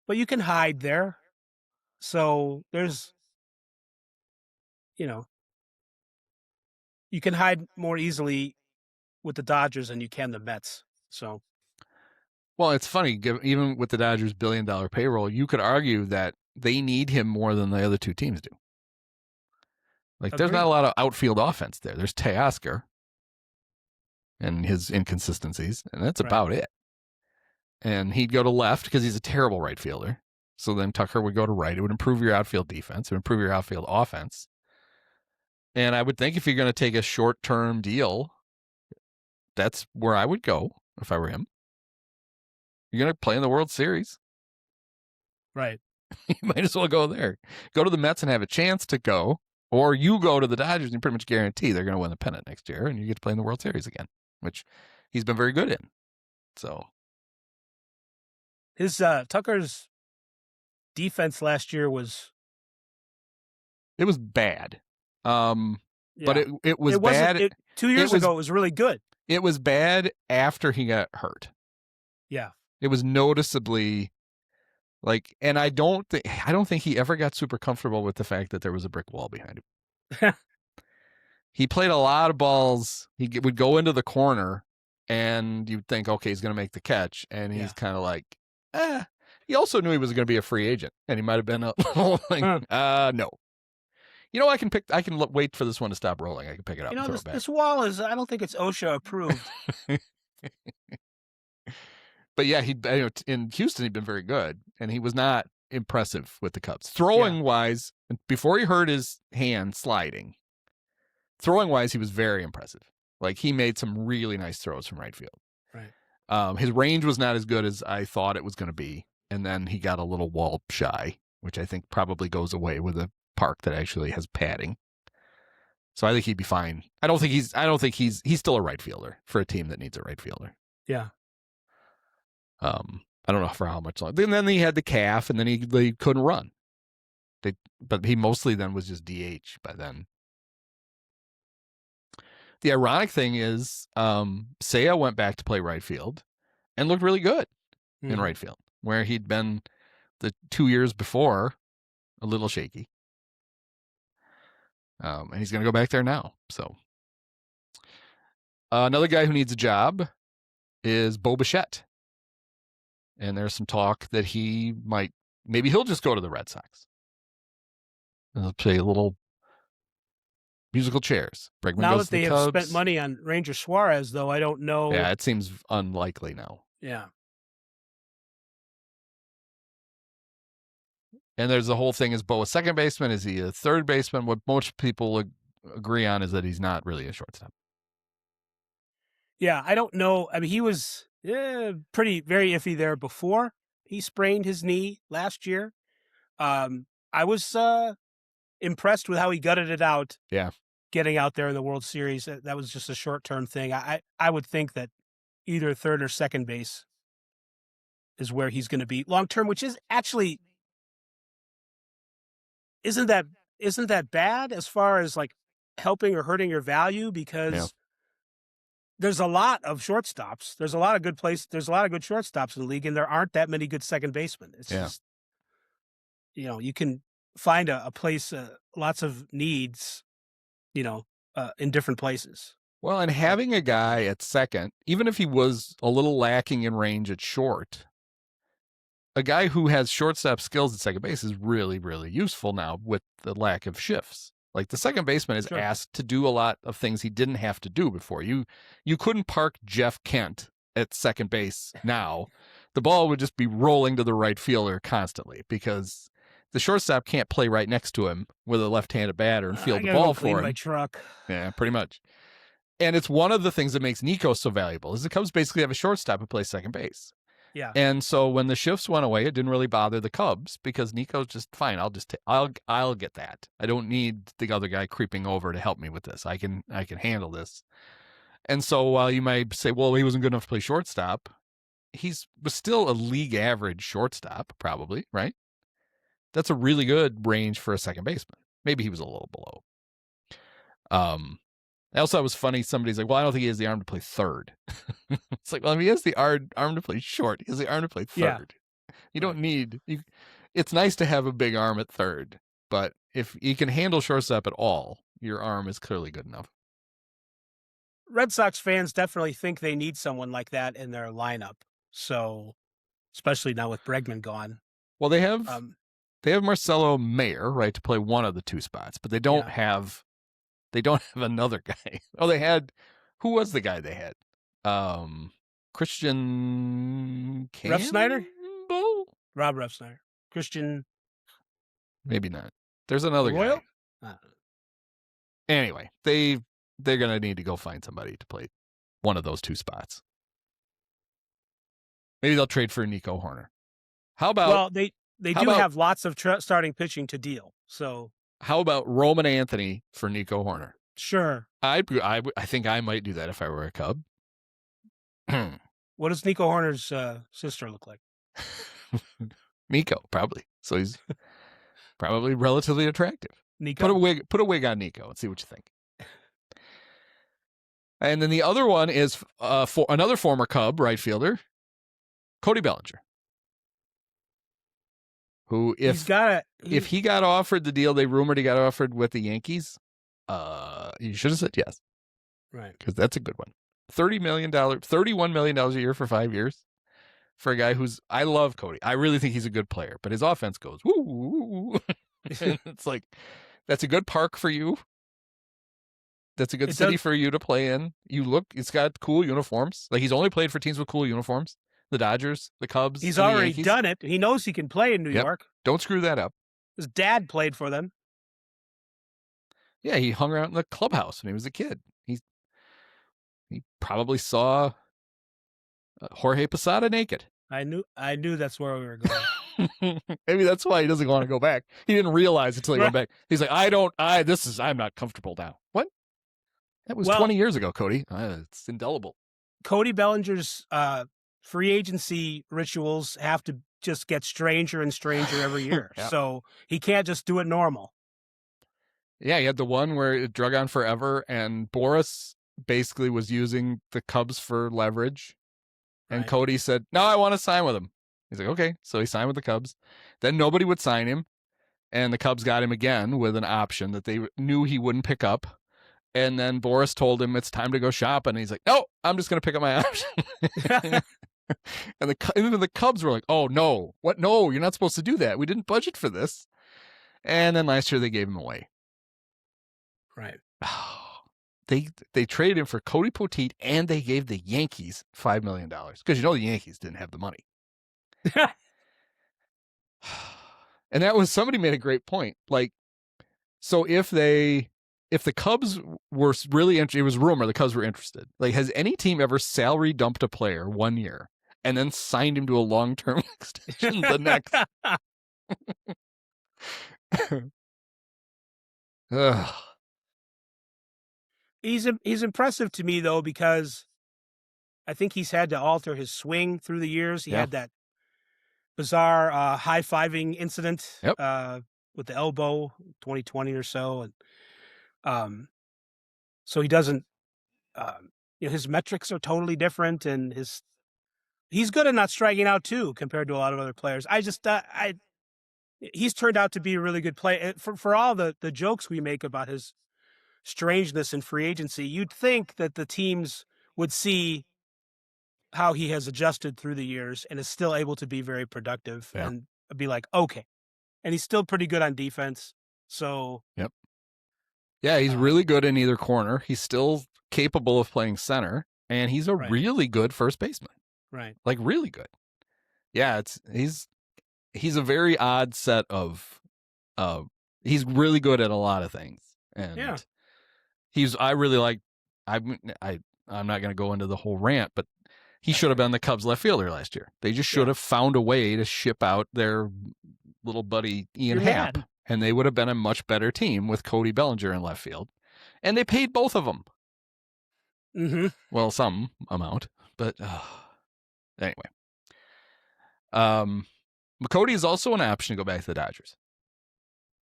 Speaker 2: but you can hide there. So there's, you can hide more easily with the Dodgers than you can the Mets. So.
Speaker 1: Well, it's funny, even with the Dodgers' $1 billion payroll, you could argue that they need him more than the other 2 teams do. Like, There's not a lot of outfield offense there. There's Teoscar and his inconsistencies, and that's about it. And he'd go to left because he's a terrible right fielder. So then Tucker would go to right. It would improve your outfield defense. It would improve your outfield offense. And I would think if you're going to take a short-term deal, that's where I would go if I were him. You're going to play in the World Series.
Speaker 2: Right.
Speaker 1: You might as well go there. Go to the Mets and have a chance to go, or you go to the Dodgers and you pretty much guarantee they're going to win the pennant next year, and you get to play in the World Series again, which he's been very good in. So
Speaker 2: his Tucker's defense last year was
Speaker 1: bad. But
Speaker 2: yeah.
Speaker 1: it was
Speaker 2: It wasn't
Speaker 1: bad.
Speaker 2: 2 years ago. It was really good.
Speaker 1: It was bad after he got hurt.
Speaker 2: Yeah.
Speaker 1: It was noticeably like, and I don't think he ever got super comfortable with the fact that there was a brick wall behind him. He played a lot of balls. He would go into the corner, and you'd think, okay, he's going to make the catch, and he's kind of like, He also knew he was going to be a free agent, and he might have been a little like, no. You know, I can wait for this one to stop rolling. I can pick it up and throw it back.
Speaker 2: This wall is, I don't think it's OSHA approved.
Speaker 1: But yeah, in Houston, he'd been very good, and he was not impressive with the Cubs. Throwing-wise, before he hurt his hand sliding, throwing-wise, he was very impressive. Like, he made some really nice throws from right field.
Speaker 2: Right.
Speaker 1: His range was not as good as I thought it was going to be, and then he got a little wall shy, which I think probably goes away with a park that actually has padding. So I think he'd be fine. I don't think he's still a right fielder for a team that needs a right fielder.
Speaker 2: Yeah.
Speaker 1: I don't know for how much longer. And then he had the calf, and then he couldn't run. But he mostly then was just DH by then. The ironic thing is, Seiya went back to play right field and looked really good in right field, where he'd been the 2 years before a little shaky. And he's going to go back there now. So another guy who needs a job is Boba Chette. And there's some talk that maybe he'll just go to the Red Sox. And he'll play a little musical chairs. Bregman
Speaker 2: now
Speaker 1: goes
Speaker 2: that they
Speaker 1: to the
Speaker 2: have
Speaker 1: Cubs.
Speaker 2: spent money on Ranger Suarez, though, I don't know.
Speaker 1: Yeah, it seems unlikely now.
Speaker 2: Yeah.
Speaker 1: And there's the whole thing, is Bo a second baseman? Is he a third baseman? What most people agree on is that he's not really a shortstop.
Speaker 2: Yeah, I don't know. I mean, he was very iffy there before he sprained his knee last year. I was impressed with how he gutted it out.
Speaker 1: Yeah.
Speaker 2: Getting out there in the World Series. That was just a short-term thing. I would think that either third or second base is where he's going to be long-term, which is actually isn't that bad as far as like helping or hurting your value, because there's a lot of shortstops. There's a lot of good shortstops in the league, and there aren't that many good second basemen. It's just, you can find a place, lots of needs, in different places.
Speaker 1: Well, and having a guy at second, even if he was a little lacking in range at short, a guy who has shortstop skills at second base is really, really useful now with the lack of shifts. Like, the second baseman is asked to do a lot of things he didn't have to do before. You couldn't park Jeff Kent at second base now. The ball would just be rolling to the right fielder constantly, because the shortstop can't play right next to him with a left-handed batter and field the ball for him.
Speaker 2: My truck.
Speaker 1: Yeah, pretty much. And it's one of the things that makes Nico so valuable, is the Cubs basically have a shortstop who plays second base.
Speaker 2: Yeah.
Speaker 1: And so when the shifts went away, it didn't really bother the Cubs, because Nico's just fine. I'll get that. I don't need the other guy creeping over to help me with this. I can handle this. And so while you might say, well, he wasn't good enough to play shortstop, was still a league average shortstop, probably, right? That's a really good range for a second baseman. Maybe he was a little below. I also thought it was funny. Somebody's like, well, I don't think he has the arm to play third. It's like, well, if he has the arm to play short, he has the arm to play third. Yeah. You don't need, it's nice to have a big arm at third, but if you can handle shortstop at all, your arm is clearly good enough.
Speaker 2: Red Sox fans definitely think they need someone like that in their lineup. So, especially now with Bregman gone.
Speaker 1: Well, they have Marcelo Mayer, right, to play one of the two spots, but they don't have another guy. Oh, who was the guy they had? Christian Campbell?
Speaker 2: Refsnyder? Rob Refsnyder. Christian.
Speaker 1: Maybe not. There's another guy. Anyway, they're going to need to go find somebody to play one of those two spots. Maybe they'll trade for Nico Hoerner. How about?
Speaker 2: Well, they do have lots of starting pitching to deal. So
Speaker 1: how about Roman Anthony for Nico Hoerner?
Speaker 2: Sure.
Speaker 1: I think I might do that if I were a Cub.
Speaker 2: What does Nico Hoerner's sister look like?
Speaker 1: Nico, probably. So he's probably relatively attractive.
Speaker 2: Nico?
Speaker 1: Put a wig on Nico and see what you think. And then the other one is for another former Cub right fielder, Cody Bellinger, who if he got offered the deal they rumored he got offered with the Yankees, you should have said yes,
Speaker 2: right?
Speaker 1: Because that's a good one. $31 million a year for 5 years for a guy I love Cody. I really think he's a good player, but his offense goes woo. It's like that's a good park for you. That's a good city for you to play in. It's got cool uniforms. Like he's only played for teams with cool uniforms. The Dodgers, the Cubs.
Speaker 2: He's already done it. He knows he can play in New York.
Speaker 1: Don't screw that up.
Speaker 2: His dad played for them.
Speaker 1: Yeah, he hung around in the clubhouse when he was a kid. He probably saw Jorge Posada naked.
Speaker 2: I knew that's where we were going.
Speaker 1: Maybe that's why he doesn't want to go back. He didn't realize until he went back. He's like, I'm not comfortable now. What? That was 20 years ago, Cody. It's indelible.
Speaker 2: Cody Bellinger's free agency rituals have to just get stranger and stranger every year. Yeah. So he can't just do it normal. Yeah,
Speaker 1: he had the one where it drug on forever, and Boras basically was using the Cubs for leverage. And right. Cody said, no, I want to sign with him. He's like, okay. So he signed with the Cubs. Then nobody would sign him. And the Cubs got him again with an option that they knew he wouldn't pick up. And then Boras told him it's time to go shopping. And he's like, no, I'm just going to pick up my option. And even the Cubs were like, oh, no. What? No, you're not supposed to do that. We didn't budget for this. And then last year they gave him away.
Speaker 2: Right.
Speaker 1: They traded him for Cody Poteet, and they gave the Yankees $5 million because the Yankees didn't have the money. And that was, somebody made a great point. Like, so if the Cubs were really interested, it was rumor the Cubs were interested. Like, has any team ever salary dumped a player 1 year and then signed him to a long-term extension the next?
Speaker 2: He's impressive to me, though, because I think he's had to alter his swing through the years. He had that bizarre high-fiving incident with the elbow, 2020 or so. And so he doesn't, his metrics are totally different, and he's good at not striking out, too, compared to a lot of other players. He's turned out to be a really good player. For all the jokes we make about his strangeness in free agency, you'd think that the teams would see how he has adjusted through the years and is still able to be very productive and be like, okay. And he's still pretty good on defense. So,
Speaker 1: yeah, he's really good in either corner. He's still capable of playing center, and he's a really good first baseman.
Speaker 2: Right.
Speaker 1: Like, really good. Yeah, he's a very odd set of he's really good at a lot of things. And I really like, I'm not going to go into the whole rant, but he should have been the Cubs left fielder last year. They just should have found a way to ship out their little buddy Ian Happ, and they would have been a much better team with Cody Bellinger in left field. And they paid both of them.
Speaker 2: Mm-hmm.
Speaker 1: Well, some amount, but anyway. Cody is also an option to go back to the Dodgers.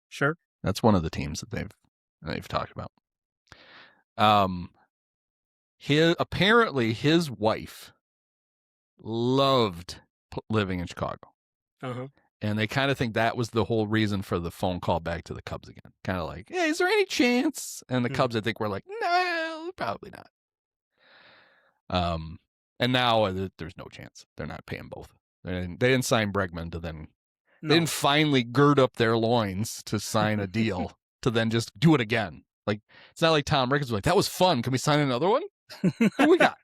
Speaker 2: Sure.
Speaker 1: That's one of the teams that they've talked about. Apparently his wife loved living in Chicago.
Speaker 2: Uh-huh.
Speaker 1: And they kind of think that was the whole reason for the phone call back to the Cubs again. Kind of like, hey, is there any chance? And the Cubs, I think, were like, no, probably not. And now there's no chance. They're not paying both. They didn't sign Bregman to then. No. They didn't finally gird up their loins to sign a deal to then just do it again. Like, it's not like Tom Ricketts was like, that was fun. Can we sign another one? Who we got?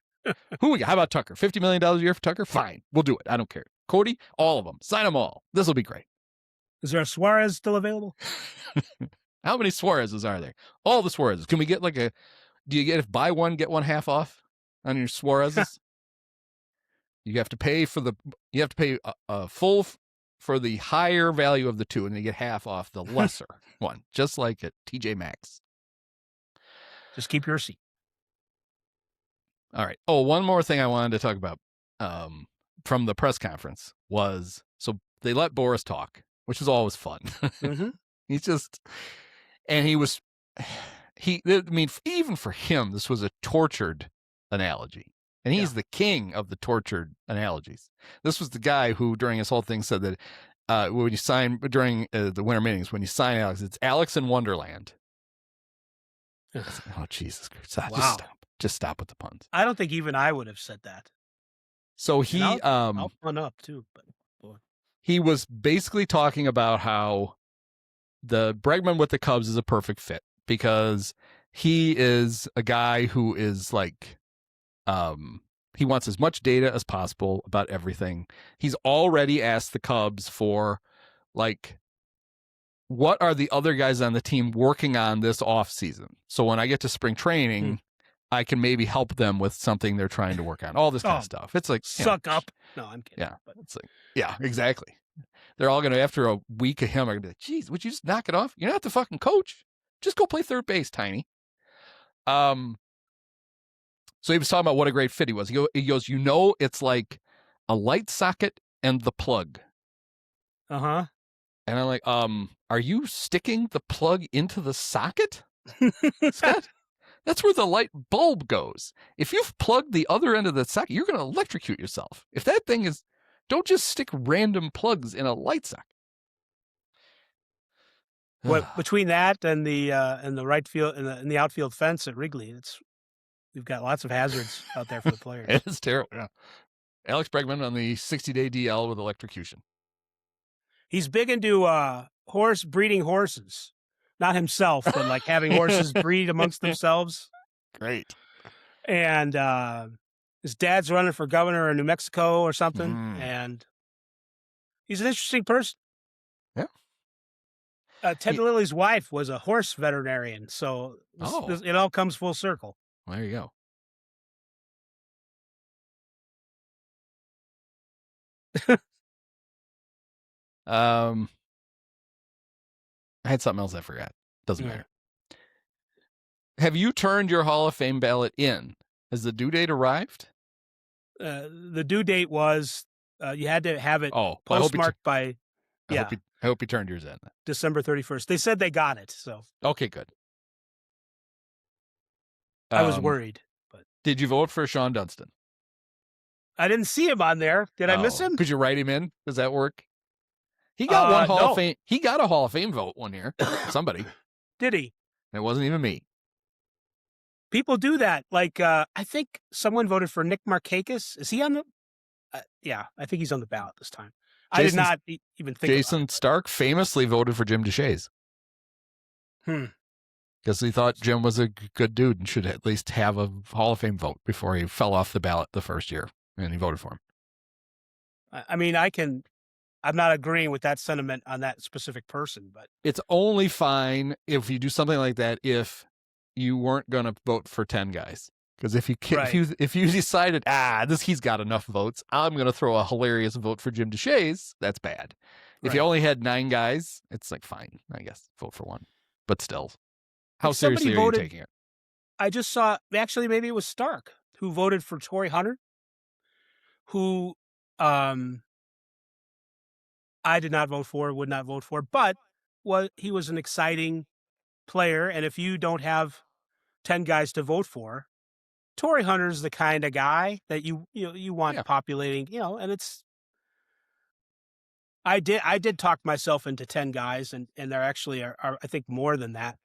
Speaker 1: How about Tucker? $50 million a year for Tucker? Fine. We'll do it. I don't care. Cody, all of them. Sign them all. This will be great.
Speaker 2: Is there a Suarez still available?
Speaker 1: How many Suarez's are there? All the Suarez's. Can we get like a? Do you get if buy one get one half off on your Suarez's? You have to pay for the. You have to pay a full for the higher value of the two, and you get half off the lesser one, just like at TJ Maxx.
Speaker 2: Just keep your receipt.
Speaker 1: All right. Oh, one more thing I wanted to talk about from the press conference was so they let Boras talk, which is always fun.
Speaker 2: Mm-hmm.
Speaker 1: He's just, and he was, I mean, even for him, this was a tortured analogy. And he's the king of the tortured analogies. This was the guy who, during his whole thing, said that when you sign, during the winter meetings, when you sign Alex, it's Alex in Wonderland. Oh, Jesus Christ.
Speaker 2: Wow.
Speaker 1: Just stop with the puns.
Speaker 2: I don't think even I would have said that.
Speaker 1: So he,
Speaker 2: I'll pun up too, but boy.
Speaker 1: He was basically talking about how the Bregman with the Cubs is a perfect fit because he is a guy who is like, he wants as much data as possible about everything. He's already asked the Cubs for like, what are the other guys on the team working on this off season? So when I get to spring training, I can maybe help them with something they're trying to work on. All this kind of stuff. It's like
Speaker 2: suck up. No, I'm kidding.
Speaker 1: Yeah, but it's like exactly. They're all gonna after a week of him are gonna be like, "Geez, would you just knock it off? You're not the fucking coach. Just go play third base, Tiny." So he was talking about what a great fit he was. He goes, it's like a light socket and the plug.
Speaker 2: Uh-huh.
Speaker 1: And I'm like, are you sticking the plug into the socket, Scott? That's where the light bulb goes. If you've plugged the other end of the socket, you're going to electrocute yourself. If that thing is, don't just stick random plugs in a light socket.
Speaker 2: What between that and the right field and the outfield fence at Wrigley, we've got lots of hazards out there for the players.
Speaker 1: It's terrible. Yeah. Alex Bregman on the 60-day DL with electrocution.
Speaker 2: He's big into breeding horses. Not himself, but like having horses breed amongst themselves.
Speaker 1: Great.
Speaker 2: And his dad's running for governor in New Mexico or something. And he's an interesting person.
Speaker 1: Yeah.
Speaker 2: Ted Lilly's wife was a horse veterinarian. So it all comes full circle.
Speaker 1: Well, there you go. I had something else I forgot. Doesn't matter. Have you turned your Hall of Fame ballot in? Has the due date arrived?
Speaker 2: The due date was you had to have it postmarked by.
Speaker 1: I hope you turned yours in.
Speaker 2: December 31st. They said they got it. So
Speaker 1: okay, good.
Speaker 2: I was worried. But
Speaker 1: did you vote for Sean Dunston?
Speaker 2: I didn't see him on there. Did I miss him?
Speaker 1: Could you write him in? Does that work? He got one Hall of Fame. He got a Hall of Fame vote one year. Somebody.
Speaker 2: Did he?
Speaker 1: It wasn't even me.
Speaker 2: People do that. Like, I think someone voted for Nick Markakis. Is he on the? Yeah, I think he's on the ballot this time. I did not even think.
Speaker 1: Jason Stark famously voted for Jim DeShays. Because he thought Jim was a good dude and should at least have a Hall of Fame vote before he fell off the ballot the first year, and he voted for him.
Speaker 2: I mean, I'm not agreeing with that sentiment on that specific person, but
Speaker 1: it's only fine if you do something like that if you weren't going to vote for 10 guys. Because if you decided, he's got enough votes, I'm going to throw a hilarious vote for Jim DeShays, that's bad. If you only had 9 guys, it's like, fine, I guess, vote for one. But still, how seriously are you taking it?
Speaker 2: I just saw, actually, maybe it was Stark, who voted for Torrey Hunter, who I did not vote for, would not vote for, but he was an exciting player. And if you don't have 10 guys to vote for, Torrey Hunter's the kind of guy that you want populating, and it's. I did talk myself into 10 guys, and there actually are I think more than that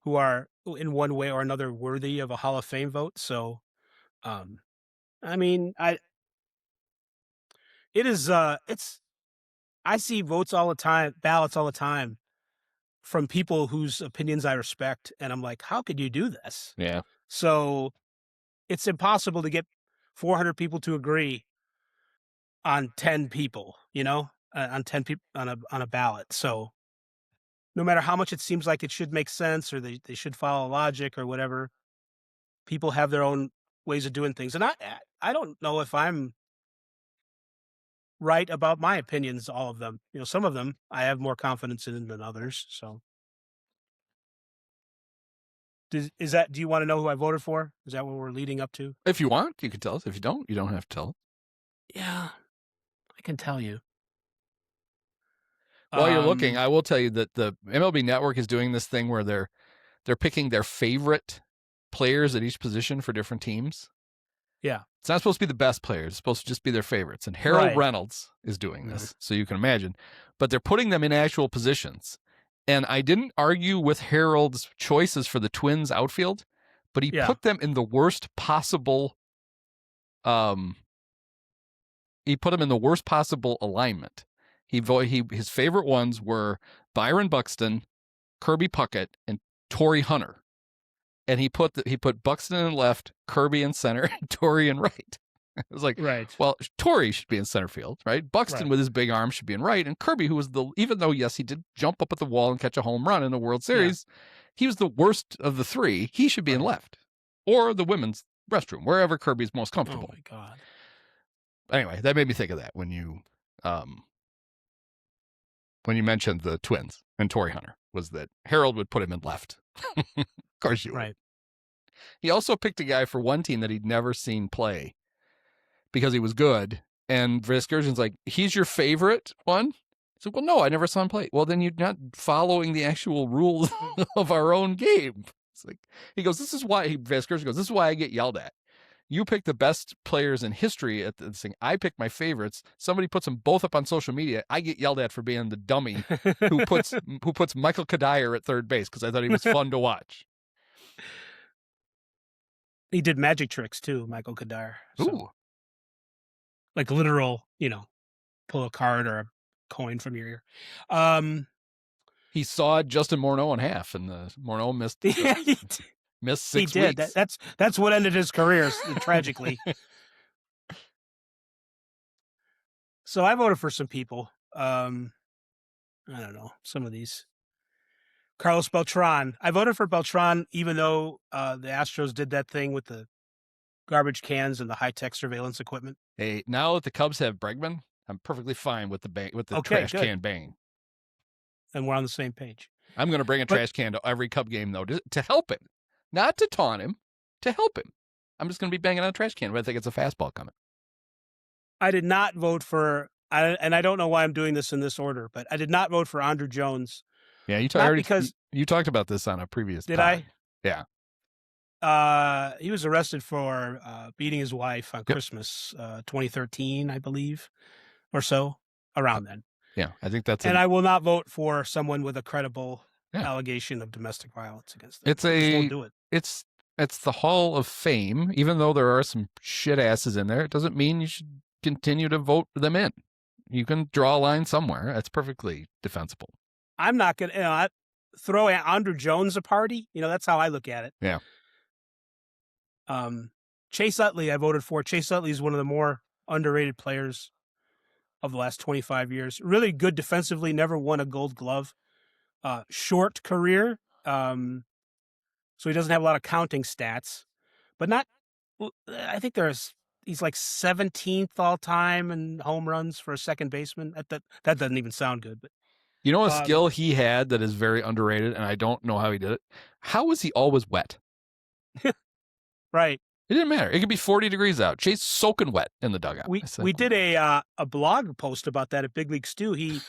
Speaker 2: who are in one way or another worthy of a Hall of Fame vote. So, I mean, I see votes all the time, ballots all the time from people whose opinions I respect. And I'm like, how could you do this?
Speaker 1: Yeah.
Speaker 2: So it's impossible to get 400 people to agree on 10 people, on 10 people on a ballot. So no matter how much it seems like it should make sense or they should follow logic or whatever, people have their own ways of doing things. And I don't know if I'm right about my opinions, all of them. Some of them I have more confidence in than others. So do you want to know who I voted for? Is that what we're leading up to?
Speaker 1: If you want, you can tell us. If you don't, you don't have to tell us.
Speaker 2: Yeah, I can tell you.
Speaker 1: While you're looking, I will tell you that the MLB Network is doing this thing where they're picking their favorite players at each position for different teams.
Speaker 2: Yeah.
Speaker 1: It's not supposed to be the best players. It's supposed to just be their favorites. And Harold Reynolds is doing this, so you can imagine. But they're putting them in actual positions. And I didn't argue with Harold's choices for the Twins outfield, but he put them in the worst possible alignment. His favorite ones were Byron Buxton, Kirby Puckett, and Torrey Hunter. And he put Buxton in left, Kirby in center, and Torrey in right. I was like, well, Torrey should be in center field, right? Buxton with his big arm should be in right, and Kirby, who was even though yes, he did jump up at the wall and catch a home run in the World Series, he was the worst of the three. He should be in left, or the women's restroom, wherever Kirby's most comfortable.
Speaker 2: Oh my God!
Speaker 1: Anyway, that made me think of that when you mentioned the Twins and Torrey Hunter, was that Harold would put him in left. Of course you would. He also picked a guy for one team that he'd never seen play because he was good. And Vasgersian's like, he's your favorite one? He's like, well, no, I never saw him play. Well, then you're not following the actual rules of our own game. It's like, he goes, Vasgersian goes, this is why I get yelled at. You pick the best players in history at this thing. I pick my favorites. Somebody puts them both up on social media. I get yelled at for being the dummy who puts Michael Kadire at third base because I thought he was fun to watch.
Speaker 2: He did magic tricks too, Michael Kadire. So,
Speaker 1: ooh.
Speaker 2: Like literal, pull a card or a coin from your ear.
Speaker 1: He sawed Justin Morneau in half, and Morneau missed 6
Speaker 2: he did.
Speaker 1: weeks.
Speaker 2: That's what ended his career, tragically. So I voted for some people. I don't know, some of these. Carlos Beltran. I voted for Beltran, even though the Astros did that thing with the garbage cans and the high-tech surveillance equipment.
Speaker 1: Hey, now that the Cubs have Bregman, I'm perfectly fine with the trash can banging.
Speaker 2: And we're on the same page.
Speaker 1: I'm going to bring a trash can to every Cub game, though, to help him. Not to taunt him, to help him. I'm just going to be banging on a trash can when I think it's a fastball coming.
Speaker 2: I did not vote for, and I don't know why I'm doing this in this order, but I did not vote for Andruw Jones.
Speaker 1: Yeah, you talked about this on a previous
Speaker 2: Did
Speaker 1: pod.
Speaker 2: I?
Speaker 1: Yeah.
Speaker 2: He was arrested for beating his wife on Christmas 2013, I believe, or so, around then.
Speaker 1: Yeah, I think that's
Speaker 2: And I will not vote for someone with a credible allegation of domestic violence against them. Won't do it.
Speaker 1: It's the Hall of Fame. Even though there are some shit asses in there, it doesn't mean you should continue to vote them in. You can draw a line somewhere. That's perfectly defensible.
Speaker 2: I'm not going to throw Andruw Jones a party. That's how I look at it.
Speaker 1: Yeah.
Speaker 2: Chase Utley, I voted for. Chase Utley is one of the more underrated players of the last 25 years. Really good defensively, never won a Gold Glove. Short career, so he doesn't have a lot of counting stats, but not. I think he's like 17th all time in home runs for a second baseman. That doesn't even sound good, but.
Speaker 1: You know a skill he had that is very underrated, and I don't know how he did it? How was he always wet?
Speaker 2: Right.
Speaker 1: It didn't matter. It could be 40 degrees out. Chase soaking wet in the dugout.
Speaker 2: We did a blog post about that at Big League Stew. He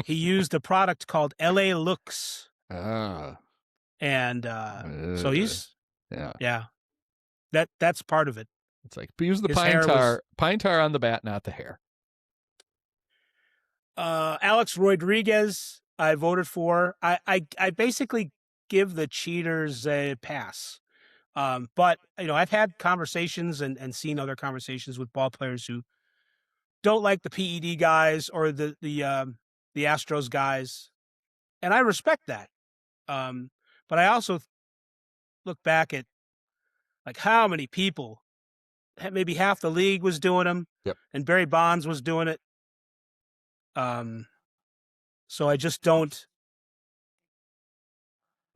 Speaker 2: used a product called LA Looks. And so he's that's part of it.
Speaker 1: It's like use the pine tar on the bat, not the hair.
Speaker 2: Alex Rodriguez, I voted for. I basically give the cheaters a pass. But I've had conversations and seen other conversations with ball players who don't like the PED guys or the Astros guys, and I respect that. But I also look back at like how many people, maybe half the league was doing them, and Barry Bonds was doing it. So I just don't.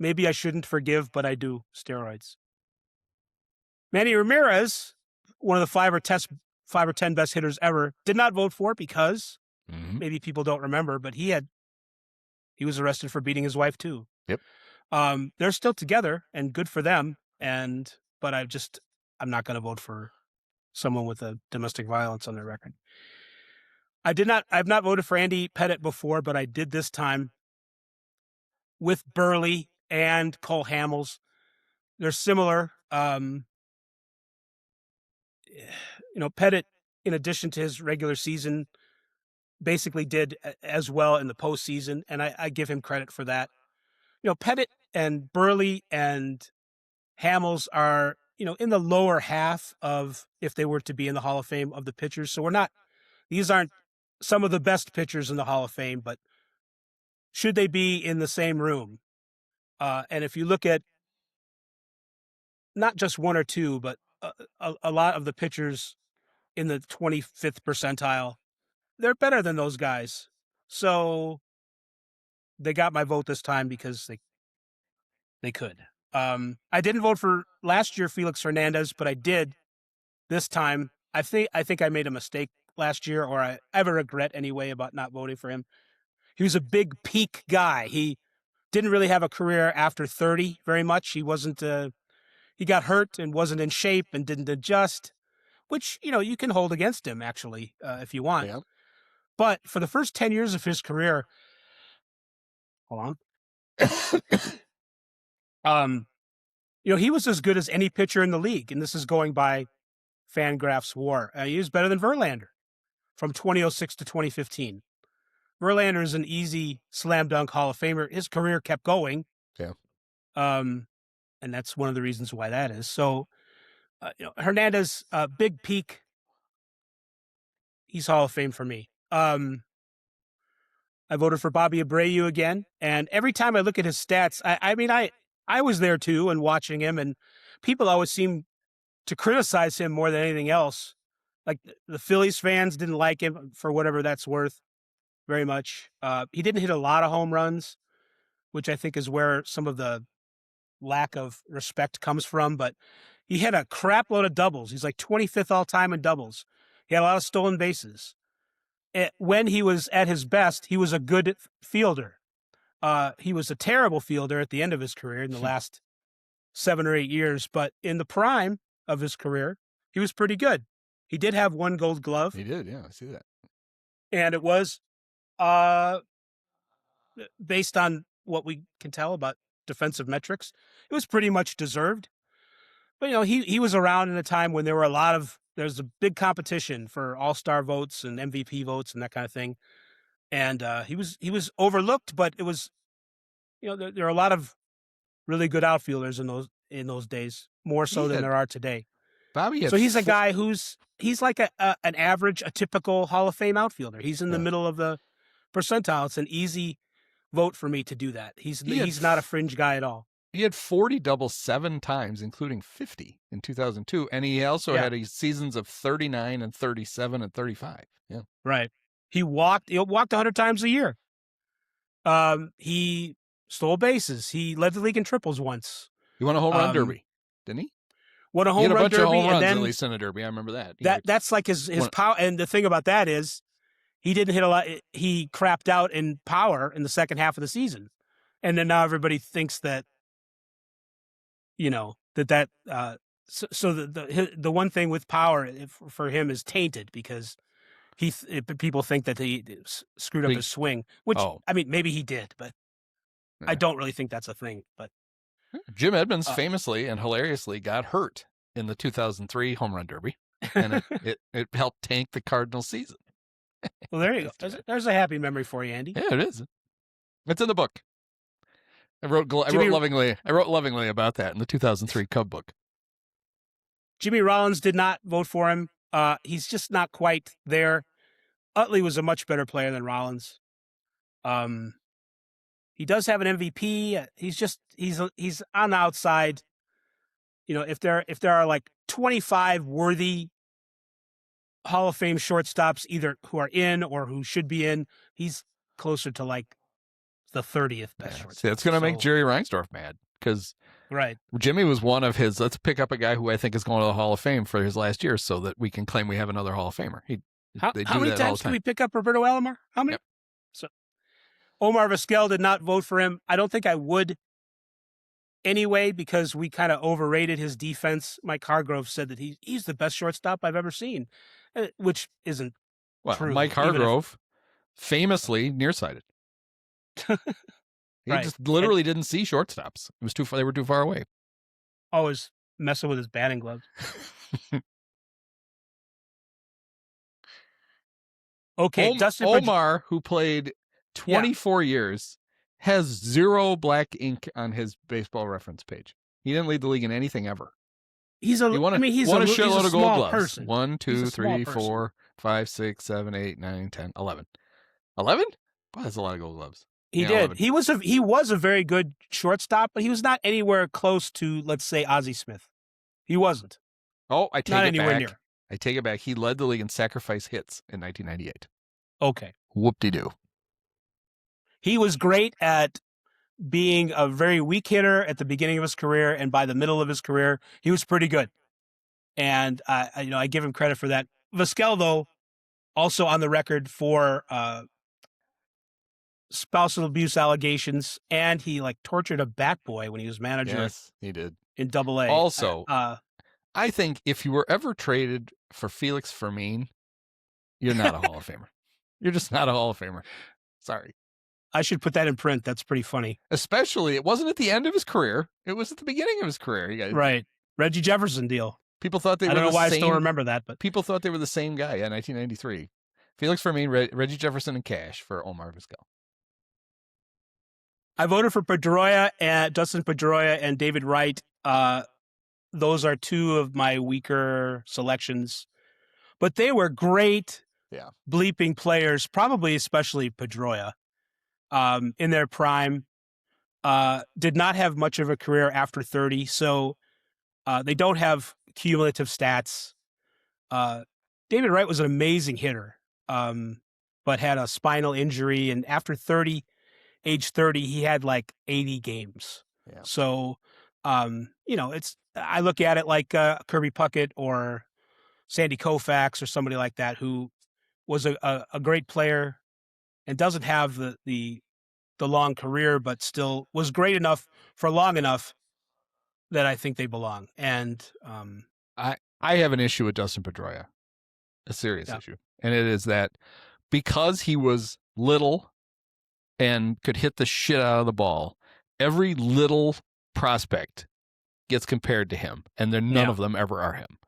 Speaker 2: maybe I shouldn't forgive, but I do. Steroids. Manny Ramirez, one of the 5 or 10 best hitters ever, did not vote for because maybe people don't remember, but he was arrested for beating his wife too.
Speaker 1: Yep.
Speaker 2: They're still together and good for them. But I'm not going to vote for someone with a domestic violence on their record. I've not voted for Andy Pettitte before, but I did this time with Burley and Cole Hamels. They're similar. Pettitte, in addition to his regular season, basically did as well in the postseason, and I give him credit for that. Pettitte and Burley and Hamels are, in the lower half of, if they were to be in the Hall of Fame, of the pitchers. So these aren't some of the best pitchers in the Hall of Fame, but should they be in the same room? And if you look at not just one or two, but a lot of the pitchers in the 25th percentile, they're better than those guys. So they got my vote this time because they could. I didn't vote for last year Felix Hernandez, but I did this time. I think I made a mistake last year, or I have a regret anyway about not voting for him. He was a big peak guy. He didn't really have a career after 30 very much. He wasn't. He got hurt and wasn't in shape and didn't adjust, which you can hold against him actually if you want.
Speaker 1: Yeah.
Speaker 2: But for the first 10 years of his career, hold on. He was as good as any pitcher in the league, and this is going by Fangraphs WAR. He was better than Verlander from 2006 to 2015. Verlander is an easy slam dunk Hall of Famer. His career kept going.
Speaker 1: Yeah.
Speaker 2: And that's one of the reasons why that is. So, Hernandez, big peak. He's Hall of Fame for me. I voted for Bobby Abreu again, and every time I look at his stats, I was there too and watching him, and people always seem to criticize him more than anything else. Like the Phillies fans didn't like him for whatever that's worth very much. He didn't hit a lot of home runs, which I think is where some of the lack of respect comes from, but he had a crap load of doubles. He's like 25th all time in doubles. He had a lot of stolen bases. When he was at his best, he was a good fielder. He was a terrible fielder at the end of his career in the last 7 or 8 years, but in the prime of his career, he was pretty good. He did have 1 Gold Glove.
Speaker 1: He did, yeah, I see that.
Speaker 2: And it was based on what we can tell about defensive metrics, it was pretty much deserved. But he was around in a time when there's a big competition for all-star votes and MVP votes and that kind of thing. And he was overlooked, but it was, there are a lot of really good outfielders in those days, more so than there are today.
Speaker 1: Bobby,
Speaker 2: so he's a guy he's like an average, a typical Hall of Fame outfielder. He's in the middle of the percentile. It's an easy vote for me to do that. He's not a fringe guy at all.
Speaker 1: He had 40 doubles 7 times, including 50 in 2002. And he also had seasons of 39 and 37 and 35. Yeah.
Speaker 2: Right. He walked 100 times a year. He stole bases. He led the league in triples once.
Speaker 1: He won a home run derby, didn't he?
Speaker 2: Won a home run derby.
Speaker 1: He had a bunch of home runs,
Speaker 2: and then,
Speaker 1: at least in a derby. I remember that.
Speaker 2: That's like his power. And the thing about that is he didn't hit a lot. He crapped out in power in the second half of the season. And then now everybody thinks that, so the one thing with power for him is tainted because people think that he screwed up his swing, which maybe he did, but I don't really think that's a thing. But
Speaker 1: Jim Edmonds famously and hilariously got hurt in the 2003 home run derby, and it helped tank the Cardinals season.
Speaker 2: Well, there you go. There's a happy memory for you, Andy.
Speaker 1: Yeah, it is. It's in the book. I wrote lovingly about that in the 2003 Cub book.
Speaker 2: Jimmy Rollins did not vote for him. He's just not quite there. Utley was a much better player than Rollins. He does have an MVP. He's on the outside. If there are like 25 worthy Hall of Fame shortstops, either who are in or who should be in, he's closer to like the 30th
Speaker 1: Yeah.
Speaker 2: best shortstop.
Speaker 1: See, that's going to make
Speaker 2: So-
Speaker 1: Jerry Reinsdorf mad because
Speaker 2: right.
Speaker 1: Jimmy was one of his. Let's pick up a guy who I think is going to the Hall of Fame for his last year, so that we can claim we have another Hall of Famer. They
Speaker 2: How
Speaker 1: do
Speaker 2: many
Speaker 1: that all
Speaker 2: times
Speaker 1: the
Speaker 2: can
Speaker 1: time.
Speaker 2: we pick up Roberto Alomar? How many?
Speaker 1: Yep.
Speaker 2: So Omar Vizquel did not vote for him. I don't think I would anyway because we kind of overrated his defense. Mike Hargrove said that he's the best shortstop I've ever seen, which isn't
Speaker 1: Well,
Speaker 2: true.
Speaker 1: Mike Hargrove, famously nearsighted. He
Speaker 2: Right.
Speaker 1: just literally didn't see shortstops. It was too far. They were too far away.
Speaker 2: Always messing with his batting gloves. Okay, Dustin
Speaker 1: Omar, who played 24 years, has 0 black ink on his baseball reference page. He didn't lead the league in anything ever.
Speaker 2: He's
Speaker 1: He won a shitload of
Speaker 2: small
Speaker 1: gold gloves.
Speaker 2: person.
Speaker 1: 1, 2,
Speaker 2: He's a small
Speaker 1: 3,
Speaker 2: person.
Speaker 1: 4, 5, 6, 7, 8, 9, 10, 11. 11? Wow, that's a lot of gold gloves.
Speaker 2: He
Speaker 1: Yeah,
Speaker 2: did.
Speaker 1: 11.
Speaker 2: He was a very good shortstop, but he was not anywhere close to, let's say, Ozzie Smith. He wasn't.
Speaker 1: Oh, I take
Speaker 2: Not
Speaker 1: it
Speaker 2: anywhere
Speaker 1: back.
Speaker 2: near.
Speaker 1: I take it back. He led the league in sacrifice hits in 1998.
Speaker 2: Okay.
Speaker 1: Whoop-de-doo.
Speaker 2: He was great at being a very weak hitter at the beginning of his career, and by the middle of his career, he was pretty good. And I give him credit for that. Vizquel, though, also on the record for spousal abuse allegations, and he tortured a bat boy when he was manager.
Speaker 1: Yes, he did.
Speaker 2: In Double-A.
Speaker 1: Also, I think if you were ever traded for Felix Fermin, you're not a Hall of Famer. You're just not a Hall of Famer. Sorry.
Speaker 2: I should put that in print. That's pretty funny.
Speaker 1: Especially, it wasn't at the end of his career. It was at the beginning of his career.
Speaker 2: Right. Reggie Jefferson deal.
Speaker 1: People thought they were
Speaker 2: I don't know why
Speaker 1: I
Speaker 2: still remember that, but
Speaker 1: people thought they were the same guy in 1993. Felix Fermin, Reggie Jefferson, and Cash for Omar Vizquel.
Speaker 2: I voted for Pedroia and Dustin Pedroia and David Wright. Those are two of my weaker selections, but they were great bleeping players, probably especially Pedroia, in their prime. Did not have much of a career after 30, so they don't have cumulative stats. David Wright was an amazing hitter, but had a spinal injury, and after age 30, he had 80 games.
Speaker 1: Yeah.
Speaker 2: So, I look at it like Kirby Puckett or Sandy Koufax or somebody like that who was a great player and doesn't have the long career, but still was great enough for long enough that I think they belong. And
Speaker 1: I have an issue with Dustin Pedroia, a serious issue, and it is that because he was little and could hit the shit out of the ball, every little prospect gets compared to him, and none of them ever are him.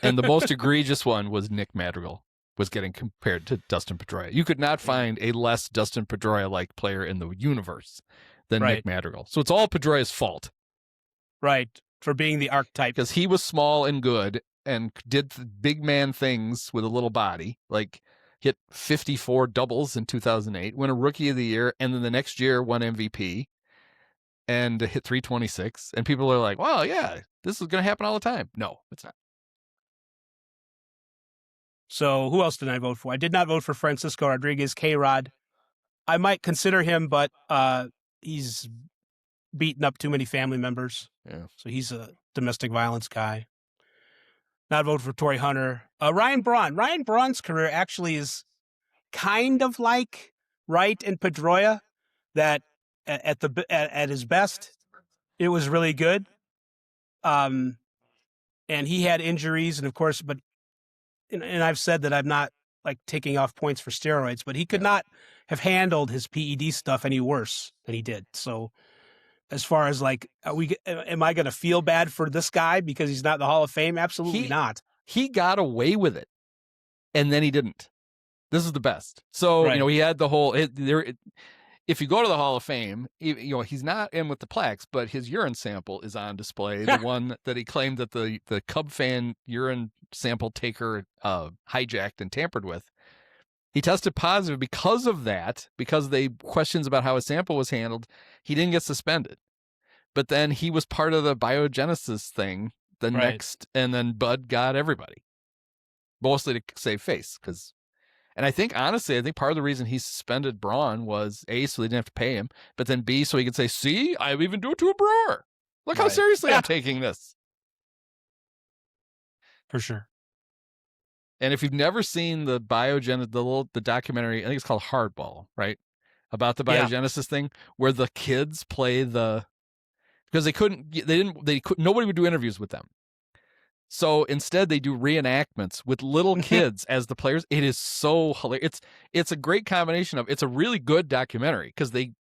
Speaker 1: And the most egregious one was Nick Madrigal was getting compared to Dustin Pedroia. You could not find a less Dustin Pedroia-like player in the universe than Nick Madrigal. So it's all Pedroia's fault.
Speaker 2: Right, for being the archetype.
Speaker 1: Because he was small and good and did big man things with a little body, like hit 54 doubles in 2008, win a Rookie of the Year, and then the next year won MVP and hit 326. And people are like, well, yeah, this is going to happen all the time. No, it's not.
Speaker 2: So who else did I vote for? I did not vote for Francisco Rodriguez, K-Rod. I might consider him, but he's beaten up too many family members.
Speaker 1: Yeah.
Speaker 2: So he's a domestic violence guy. Not vote for Torrey Hunter. Ryan Braun. Ryan Braun's career actually is kind of like Wright and Pedroia, that at his best, it was really good. And he had injuries, and of course, but and I've said that I'm not taking off points for steroids, but he could not have handled his PED stuff any worse than he did. So as far as am I going to feel bad for this guy because he's not in the Hall of Fame? Absolutely not.
Speaker 1: He got away with it, and then he didn't. This is the best. So, he had the whole if you go to the Hall of Fame, he's not in with the plaques, but his urine sample is on display. The one that he claimed that the Cub fan urine sample taker hijacked and tampered with. He tested positive because of that, because they questions about how his sample was handled. He didn't get suspended, but then he was part of the biogenesis thing next, and then Bud got everybody, mostly to save face, because And I think, honestly, part of the reason he suspended Braun was A, so they didn't have to pay him, but then B, so he could say, see, I even do it to a Brewer. Look how seriously I'm taking this.
Speaker 2: For sure.
Speaker 1: And if you've never seen the the documentary, I think it's called Hardball, right? About the biogenesis thing, where the kids play because nobody would do interviews with them. So instead, they do reenactments with little kids as the players. It is so hilarious. It's a great combination it's a really good documentary because it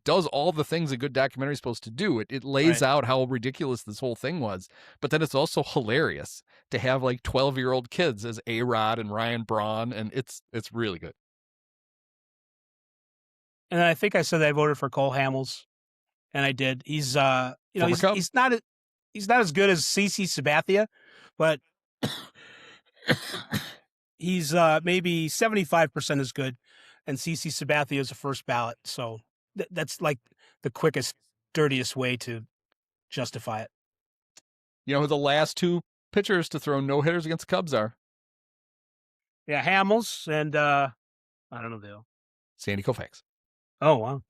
Speaker 1: does all the things a good documentary is supposed to do. It lays out how ridiculous this whole thing was, but then it's also hilarious to have like 12-year-old kids as A-Rod and Ryan Braun, and it's really good.
Speaker 2: And I think I said I voted for Cole Hamels, and I did. He's he's not as good as CC Sabathia, but he's maybe 75% as good, and CC Sabathia is a first ballot. So that's like the quickest, dirtiest way to justify it.
Speaker 1: You know who the last two pitchers to throw no hitters against the Cubs are?
Speaker 2: Yeah, Hamels and I don't know the
Speaker 1: Sandy Koufax.
Speaker 2: Oh wow.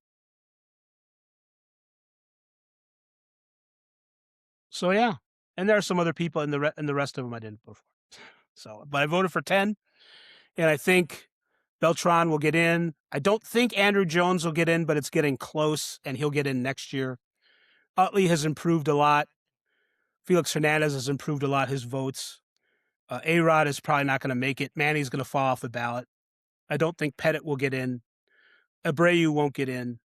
Speaker 2: So yeah, and there are some other people in the rest of them I didn't vote for. So, but I voted for 10, and I think Beltran will get in. I don't think Andrew Jones will get in, but it's getting close, and he'll get in next year. Utley has improved a lot. Felix Hernandez has improved a lot, his votes. A-Rod is probably not going to make it. Manny's going to fall off the ballot. I don't think Pettit will get in. Abreu won't get in.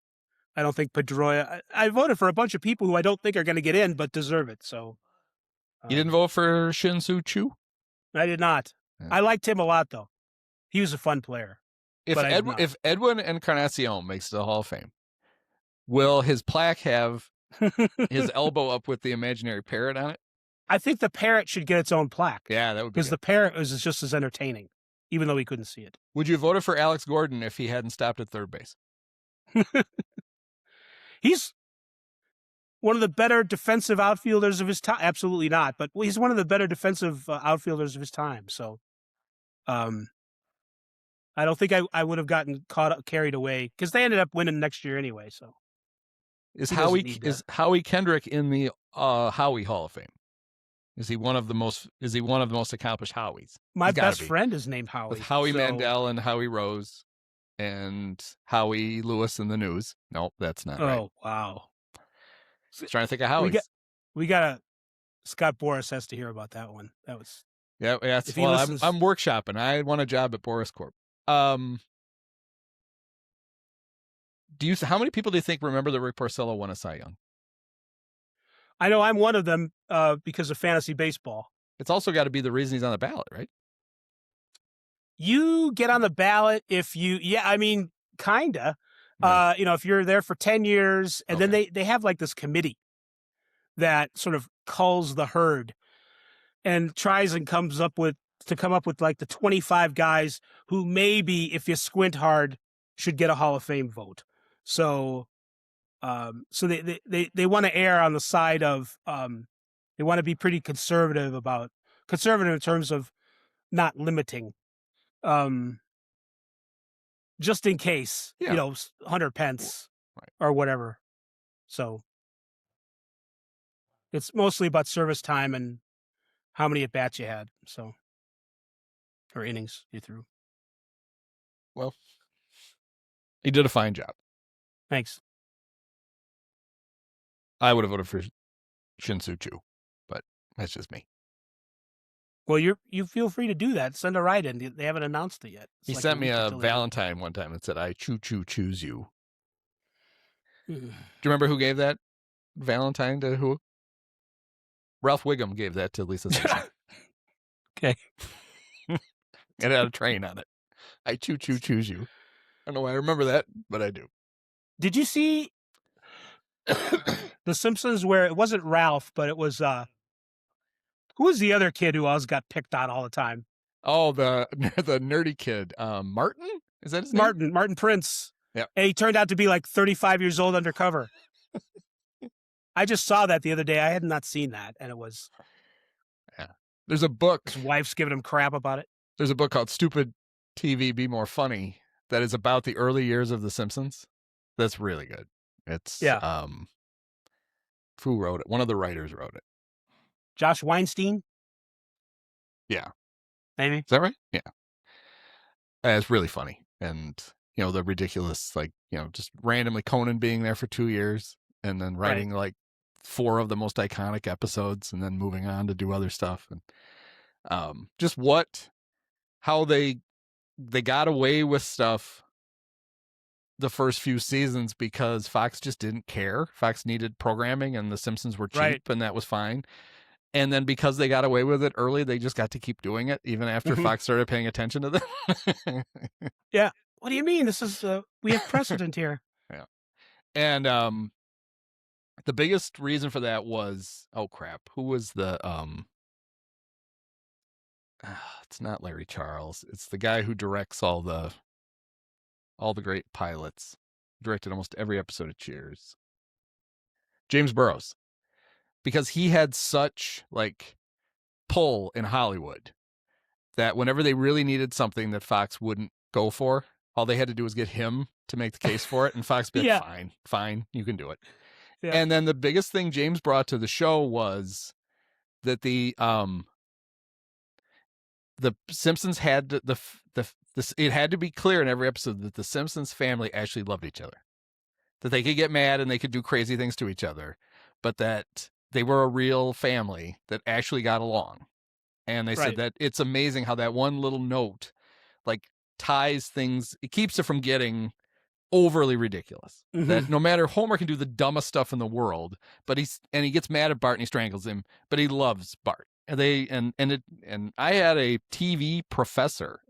Speaker 2: I don't think Pedroia. I voted for a bunch of people who I don't think are going to get in, but deserve it. So
Speaker 1: you didn't vote for Shin-Soo Choo?
Speaker 2: I did not. Yeah. I liked him a lot, though. He was a fun player.
Speaker 1: If Edwin Encarnacion makes the Hall of Fame, will his plaque have his elbow up with the imaginary parrot on it?
Speaker 2: I think the parrot should get its own plaque.
Speaker 1: Yeah, that would be
Speaker 2: because the parrot was just as entertaining, even though he couldn't see it.
Speaker 1: Would you have voted for Alex Gordon if he hadn't stopped at third base?
Speaker 2: He's one of the better defensive outfielders of his time. Absolutely not, but he's one of the better defensive outfielders of his time. So, I don't think I would have gotten carried away because they ended up winning next year anyway. So,
Speaker 1: is Howie Kendrick in the Howie Hall of Fame? Is he one of the most accomplished Howies?
Speaker 2: My best friend is named Howie.
Speaker 1: With Howie Mandel and Howie Rose and Howie Lewis in the News. Nope, that's not right.
Speaker 2: Oh, wow.
Speaker 1: I was trying to think of Howies.
Speaker 2: We got Scott Boras has to hear about that one. That was...
Speaker 1: Yeah, well, I'm workshopping. I want a job at Boras Corp. How many people do you think remember that Rick Porcello won a Cy Young?
Speaker 2: I know I'm one of them because of fantasy baseball.
Speaker 1: It's also got to be the reason he's on the ballot, right?
Speaker 2: You get on the ballot if kinda. Yeah. If you're there for 10 years, and then they have like this committee that sort of culls the herd and tries and come up with like the 25 guys who maybe, if you squint hard, should get a Hall of Fame vote. So they want to err on the side of they want to be pretty conservative in terms of not limiting, just in case, Hunter Pence or whatever. So it's mostly about service time and how many at bats you had, or innings you threw.
Speaker 1: Well, he did a fine job.
Speaker 2: Thanks.
Speaker 1: I would have voted for Shin-Soo Choo, but that's just me.
Speaker 2: Well, you feel free to do that. Send a write-in. They haven't announced it yet.
Speaker 1: He sent me a Valentine one time and said, "I choose you." Do you remember who gave that Valentine to who? Ralph Wiggum gave that to Lisa Simpson.
Speaker 2: Okay.
Speaker 1: It had a train on it. I choose you. I don't know why I remember that, but I do.
Speaker 2: Did you see The Simpsons where it wasn't Ralph, but it was who was the other kid who always got picked on all the time?
Speaker 1: Oh, the nerdy kid. Martin? Is that his name?
Speaker 2: Martin Prince.
Speaker 1: Yeah.
Speaker 2: And he turned out to be like 35 years old undercover. I just saw that the other day. I had not seen that, and it was...
Speaker 1: Yeah. There's a book.
Speaker 2: His wife's giving him crap about it.
Speaker 1: There's a book called Stupid TV be more funny that is about the early years of The Simpsons. That's really good. It's who wrote it? One of the writers wrote it.
Speaker 2: Josh Weinstein?
Speaker 1: Yeah.
Speaker 2: Maybe.
Speaker 1: Is that right? Yeah. It's really funny. And, the ridiculous, just randomly Conan being there for 2 years and then writing like 4 of the most iconic episodes and then moving on to do other stuff. And just how they got away with stuff the first few seasons because Fox just didn't care. Fox needed programming and The Simpsons were cheap and that was fine. And then because they got away with it early, they just got to keep doing it even after Fox started paying attention to them.
Speaker 2: Yeah. What do you mean? This is we have precedent here.
Speaker 1: Yeah. And the biggest reason for that was, oh crap, who was the it's not Larry Charles. It's the guy who directs all the great pilots. Directed almost every episode of Cheers. James Burrows. Because he had such pull in Hollywood that whenever they really needed something that Fox wouldn't go for, all they had to do was get him to make the case for it, and Fox would be like, fine, you can do it. Yeah. And then the biggest thing James brought to the show was that the Simpsons had it had to be clear in every episode that the Simpsons family actually loved each other, that they could get mad and they could do crazy things to each other, but that they were a real family that actually got along. And they said that it's amazing how that one little note ties things, it keeps it from getting overly ridiculous. That no matter, Homer can do the dumbest stuff in the world, but he gets mad at Bart and he strangles him, but he loves Bart. And I had a TV professor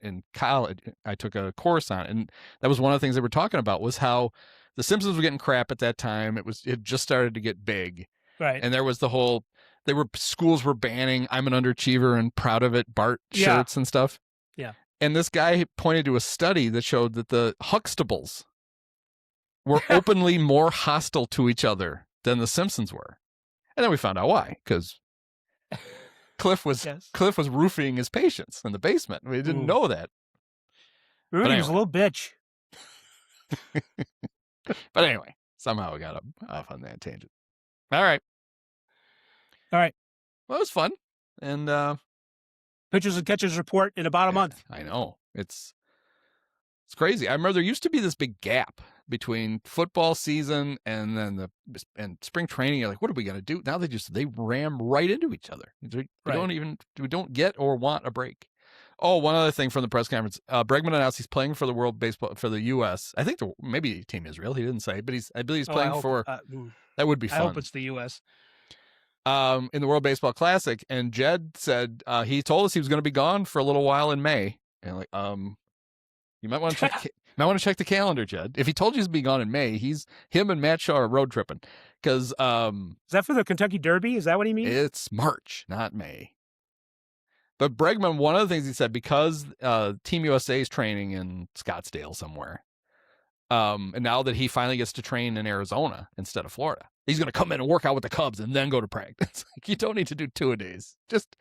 Speaker 1: in college. I took a course on it, and that was one of the things they were talking about was how the Simpsons were getting crap at that time. It just started to get big.
Speaker 2: Right.
Speaker 1: And there was the whole, schools were banning I'm an underachiever and proud of it Bart shirts and stuff.
Speaker 2: Yeah.
Speaker 1: And this guy pointed to a study that showed that the Huxtables were openly more hostile to each other than the Simpsons were. And then we found out why, because Cliff was roofing his patients in the basement. We didn't know that.
Speaker 2: Rudy was a little bitch.
Speaker 1: But anyway, somehow we got off on that tangent. All right.
Speaker 2: Well,
Speaker 1: it was fun. And
Speaker 2: pitchers and catchers report in about a month.
Speaker 1: I know. It's crazy. I remember there used to be this big gap between football season and then and spring training. You're like, what are we going to do? Now they ram right into each other. We don't get or want a break. Oh, one other thing from the press conference. Bregman announced he's playing for the World Baseball, for the U.S. I think maybe Team Israel. He didn't say, but I believe he's playing for, that would be fun.
Speaker 2: I hope it's the U.S.
Speaker 1: In the World Baseball Classic. And Jed said, he told us he was going to be gone for a little while in May. And you might want to check the calendar, Jed. If he told you he's be gone in May, him and Matt Shaw are road tripping. Because
Speaker 2: is that for the Kentucky Derby? Is that what he means?
Speaker 1: It's March, not May. But Bregman, one of the things he said, because Team USA is training in Scottsdale somewhere, and now that he finally gets to train in Arizona instead of Florida, he's going to come in and work out with the Cubs and then go to practice. You don't need to do 2-a-days. Just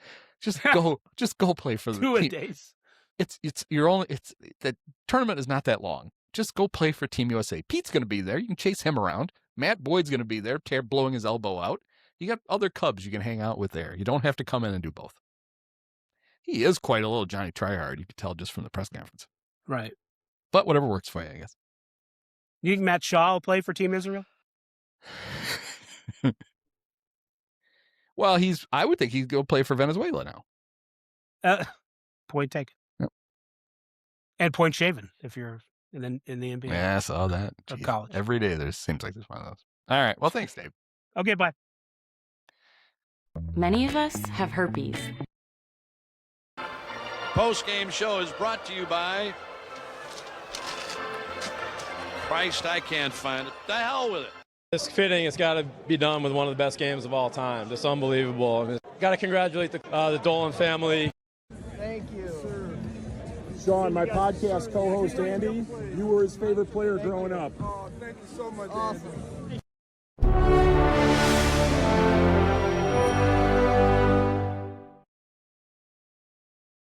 Speaker 1: go play for the
Speaker 2: 2-a-days.
Speaker 1: The tournament is not that long. Just go play for Team USA. Pete's going to be there. You can chase him around. Matt Boyd's going to be there, blowing his elbow out. You got other Cubs you can hang out with there. You don't have to come in and do both. He is quite a little Johnny Tryhard. You could tell just from the press conference.
Speaker 2: Right.
Speaker 1: But whatever works for you, I guess.
Speaker 2: You think Matt Shaw will play for Team Israel?
Speaker 1: Well, I would think he'd go play for Venezuela now.
Speaker 2: Point taken.
Speaker 1: Yep.
Speaker 2: And point shaven if you're in the NBA.
Speaker 1: Yeah, I saw that.
Speaker 2: Or college.
Speaker 1: Every day seems like there's one of those. All right. Well, thanks, Dave.
Speaker 2: Okay, bye.
Speaker 3: Many of us have herpes.
Speaker 4: Post-game show is brought to you by Christ, I can't find it. The hell with it.
Speaker 5: It's fitting. It's got to be done with one of the best games of all time. Just unbelievable. I mean, got to congratulate the Dolan family.
Speaker 6: Thank you. Sean, my podcast co-host Andy, you were his favorite player growing up.
Speaker 7: Oh, thank you so much, Andy.